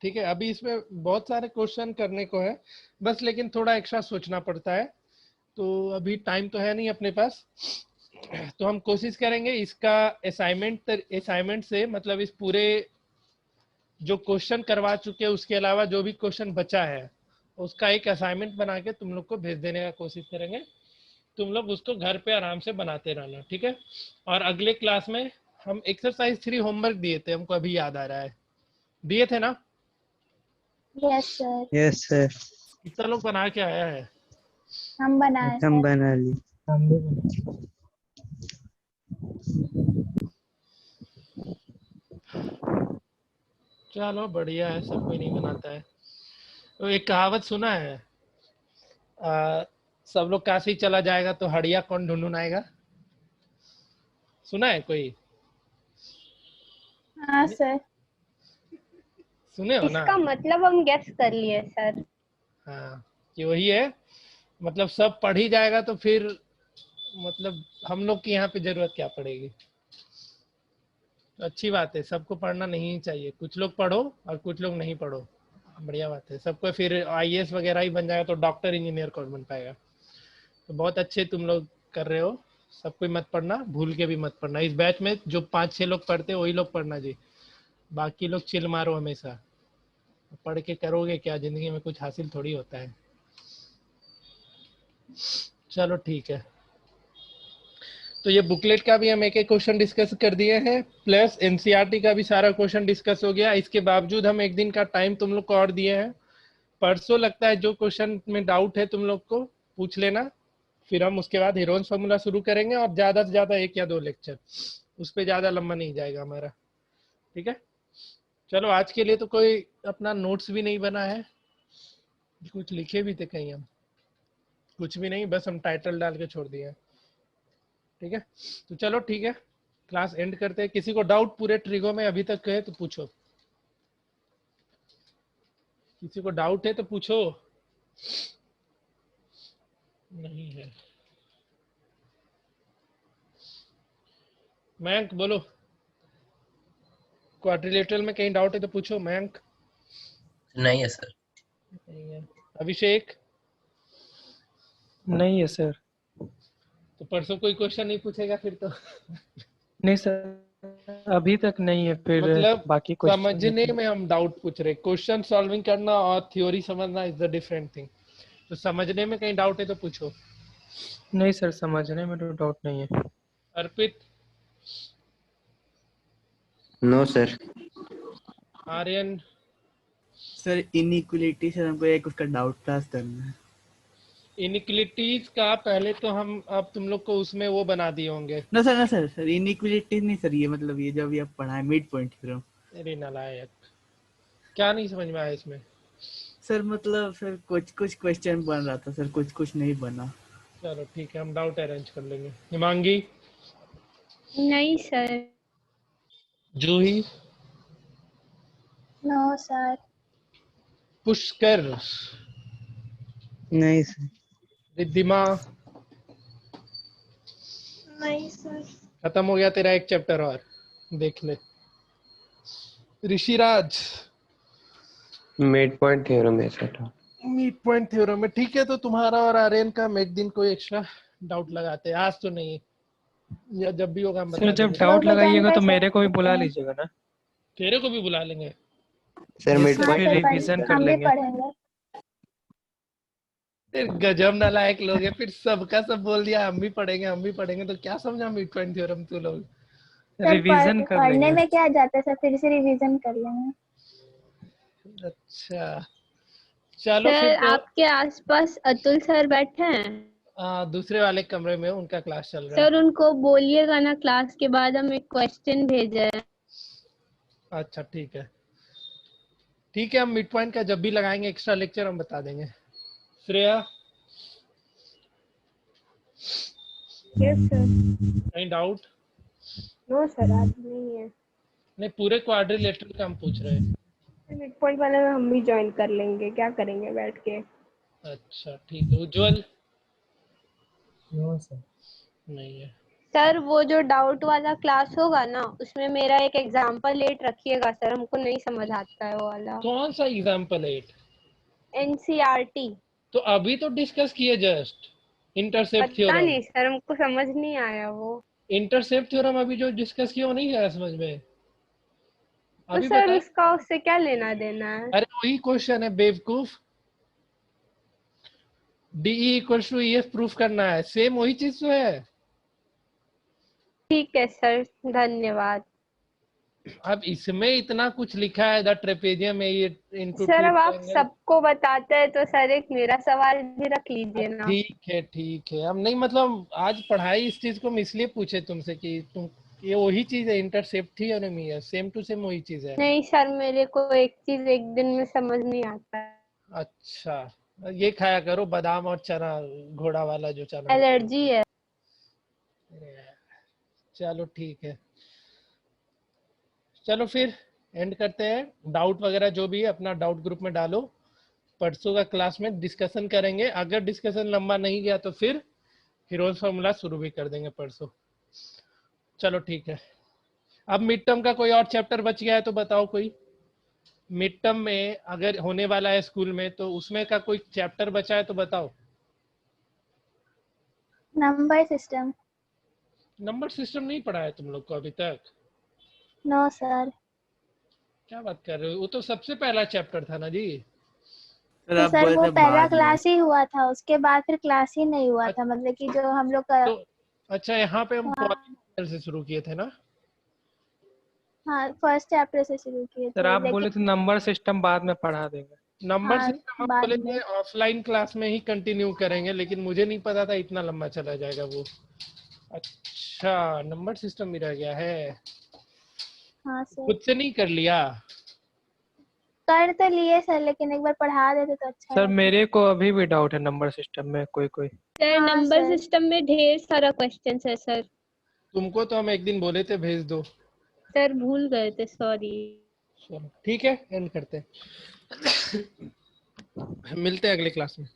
ठीक है। अभी इसमें बहुत सारे क्वेश्चन करने को है बस, लेकिन थोड़ा एक्स्ट्रा सोचना पड़ता है, तो अभी टाइम तो है नहीं अपने पास। तो हम कोशिश करेंगे इसका असाइनमेंट से, मतलब इस पूरे जो क्वेश्चन करवा चुके हैं उसके अलावा जो भी क्वेश्चन बचा है उसका एक असाइनमेंट बना के तुम लोग को भेज देने का कोशिश करेंगे। तुम लोग उसको घर पे आराम से बनाते रहना, ठीक है। और अगले क्लास में हम एक्सरसाइज 3 होमवर्क दिए थे, हमको अभी याद आ रहा है, दिए थे ना? यस सर, यस सर, कितना लोग बना के आया है? हम बनाए हम सर। बना ली। हम भी बना। चलो बढ़िया है, सब कोई नहीं बनाता है। तो एक कहावत सुना है, सब लोग काशी चला जाएगा तो हड़िया कौन ढूंढूं आएगा? सुना है कोई? हाँ सर। सुने हो ना? इसका मतलब हम गेस कर लिए सर। हाँ, कि वही है, मतलब सब पढ़ ही जाएगा तो फिर मतलब हम लोग की यहाँ पे जरूरत क्या पड़ेगी। तो अच्छी बात है, सबको पढ़ना नहीं चाहिए, कुछ लोग पढ़ो और कुछ लोग नहीं पढ़ो, बढ़िया बात है। सबको फिर आईएएस वगैरह ही बन जाएगा तो डॉक्टर इंजीनियर कौन बन पाएगा। तो बहुत अच्छे तुम लोग कर रहे हो, सब कोई मत पढ़ना, भूल के भी मत पढ़ना। इस बैच में जो 5-6 लोग पढ़ते वही लोग पढ़ना जी, बाकी लोग चिल मारो हमेशा। पढ़ के करोगे क्या, जिंदगी में कुछ हासिल थोड़ी होता है। चलो ठीक है, तो ये बुकलेट का भी हम एक एक क्वेश्चन डिस्कस कर दिए हैं, प्लस एनसीईआरटी का भी सारा क्वेश्चन डिस्कस हो गया। इसके बावजूद हम एक दिन का टाइम तुम लोग को और दिए हैं। परसों लगता है जो क्वेश्चन में डाउट है तुम लोग को पूछ लेना, फिर हम उसके बाद हीरोन्स फार्मूला शुरू करेंगे, और ज्यादा से ज्यादा 1 या 2 लेक्चर, उस पर ज्यादा लंबा नहीं जाएगा हमारा, ठीक है। चलो आज के लिए तो कोई अपना नोट्स भी नहीं बना है, कुछ लिखे भी थे कहीं हम, कुछ भी नहीं, बस हम टाइटल डाल के छोड़ दिए हैं, ठीक है। तो चलो ठीक है, क्लास एंड करते हैं। किसी को डाउट पूरे ट्रिगो में अभी तक है तो पूछो, किसी को डाउट है तो पूछो। नहीं है? मयंक बोलो, क्वाड्रिलेटरल में कहीं डाउट है तो पूछो। मयंक? नहीं है सर। नहीं है। अभिषेक? नहीं है सर। तो परसों कोई क्वेश्चन नहीं पूछेगा फिर तो? नहीं सर, अभी तक नहीं है, फिर मतलब बाकी क्वेश्चन समझने में हम डाउट पूछ रहे, क्वेश्चन सॉल्विंग करना और थ्योरी समझना इज द डिफरेंट थिंग। तो समझने में कहीं डाउट है तो पूछो। नहीं सर, समझने में तो डाउट नहीं है। Arpit? No sir. Aryan? Sir inequality sir हमको एक उसका डाउट क्लास करना है। इनइक्वलिटीज का पहले तो हम, अब तुम लोग को उसमें वो बना दिए होंगे। ना सर सर इनइक्वलिटी नहीं सर, ये मतलब ये जो अभी आप पढ़ाए मिड पॉइंट थ्योरम। अरे नालायक, क्या नहीं समझ में आया इसमें? सर मतलब सर कुछ क्वेश्चन बन रहा था सर, कुछ नहीं बना। चलो ठीक है, हम डाउट अरेंज कर लेंगे। हिमांगी? नहीं sir. Juhi? No sir. Pushkar? नहीं सर। रिद्धिमा? नहीं सर। खत्म हो गया तेरा एक चैप्टर और, देख ले। ऋषिराज? मिड पॉइंट थ्योरम है सर। मिड पॉइंट थ्योरम में, ठीक है। तो तुम्हारा और आर्यन का हम एक दिन कोई एक्स्ट्रा डाउट लगाते हैं, आज तो नहीं, या जब भी होगा हम बता सर जब देंगे। डाउट दो लगाइएगा बटन तो पे मेरे को भी सर बुला सकते हैं। लीजिएगा ना। तेरे को भी बुला लेंगे। सर मिड हाँ पॉइंट सर, रिवीजन कर हम भी लेंगे। पढ़ेंगे। फिर गजब नालायक लोग हैं, फिर सबका सब बोल दिया हम भी पढ़ेंगे, तो क्या समझा मिड पॉइंट थ्योरम तू लोग? सर रिवीजन कर पढ़ने लेंगे। में क्या जाता है सर, फिर से रिवीजन कर लेंगे। अच्छा चलो सर फिर तो। आपके आसपास अतुल सर बैठे हैं? दूसरे वाले कमरे में उनका क्लास चल रहा है। सर उनको बोलिएगा ना क्लास के बाद हम एक क्वेश्चन भेजे हैं। अच्छा ठीक है, ठीक है, हम मिड पॉइंट का जब भी लगाएंगे एक्स्ट्रा लेक्चर हम बता देंगे। Shreya, yes sir. कहीं डाउट? नो सर, आज नहीं है। नहीं, पूरे क्वाड्रिलेटरल का हम पूछ रहे हैं। मिड पॉइंट वाले में हम भी ज्वाइन कर लेंगे, क्या करेंगे बैठ के। अच्छा ठीक है। उज्जवल? No sir. नहीं है। सर वो जो डाउट वाला क्लास होगा ना उसमें मेरा एक एग्जाम्पल लेट रखिएगा सर, हमको नहीं समझ आता है वो वाला। कौन सा एग्जाम्पल 8? NCERT। तो अभी तो डिस्कस किए जस्ट इंटरसेप्ट पता थ्योरम। नहीं सर, हमको समझ नहीं आया वो। इंटरसेप्ट थ्योरम अभी जो डिस्कस किया वो नहीं आया समझ में? तो अभी सर बता। उसका उससे क्या लेना देना है? अरे वही क्वेश्चन है बेवकूफ। DE equals to EF proof करना है, सेम वही चीज तो है। ठीक है सर, धन्यवाद। अब इसमें इतना कुछ लिखा है, द ट्रेपेजियम में ये इनटू सर 2 अब आप ट्रायंगल। सबको बताते हैं तो सर एक मेरा सवाल भी रख लीजिए ना। ठीक है ठीक है, अब नहीं मतलब आज पढ़ाई इस चीज को हम इसलिए पूछे तुमसे कि तुम ये वही चीज है, इंटरसेप्ट थी और है, सेम टू सेम वही चीज है। नहीं सर, मेरे को एक चीज एक दिन में समझ नहीं आता है। अच्छा, ये खाया करो बादाम और चना, घोड़ा वाला जो चना। एलर्जी है। चलो ठीक है, चलो फिर एंड करते हैं। डाउट वगैरह जो भी है अपना डाउट ग्रुप में डालो, परसों का क्लास में डिस्कशन करेंगे। अगर डिस्कशन लंबा नहीं गया तो फिर हीरोज फार्मूला शुरू भी कर देंगे परसों। चलो ठीक है। अब मिड टर्म का कोई और चैप्टर बच गया है तो बताओ कोई। मिड टर्म में अगर होने वाला है स्कूल में तो उसमें का कोई चैप्टर बचा है तो बताओ। Number system. नंबर सिस्टम नहीं पढ़ा है तुम लोग को अभी तक? No sir. क्या बात कर रहे हो, वो तो सबसे पहला चैप्टर था ना जी। सर तो आप सर बोले वो थे पहला बाद में। क्लास ही हुआ था, उसके बाद फिर क्लास ही नहीं हुआ था, मतलब कि जो हम लोग का। तो अच्छा, यहाँ पे हम हाँ, पॉलिनोमियल से शुरू किए थे ना। हाँ फर्स्ट चैप्टर से शुरू किए सर थे आप बोले लेकिन। तो नंबर सिस्टम बाद में पढ़ा देंगे। नंबर हाँ सिस्टम हम बाद बोले में। थे ऑफलाइन क्लास में ही कंटिन्यू करेंगे, लेकिन मुझे नहीं पता था इतना लंबा चला जाएगा वो। अच्छा, नंबर सिस्टम भी रह गया है, हाँ सर। खुद से नहीं कर लिया? कर तो लिए सर, लेकिन एक बार पढ़ा देते तो अच्छा सर रहता। मेरे को अभी भी डाउट है नंबर सिस्टम में कोई कोई। सर हाँ नंबर सर। सिस्टम में ढेर सारा क्वेश्चन है सर। तुमको तो हम एक दिन बोले थे भेज दो। सर भूल गए थे, सॉरी। चलो ठीक है, एंड करते हैं। मिलते हैं अगले क्लास में।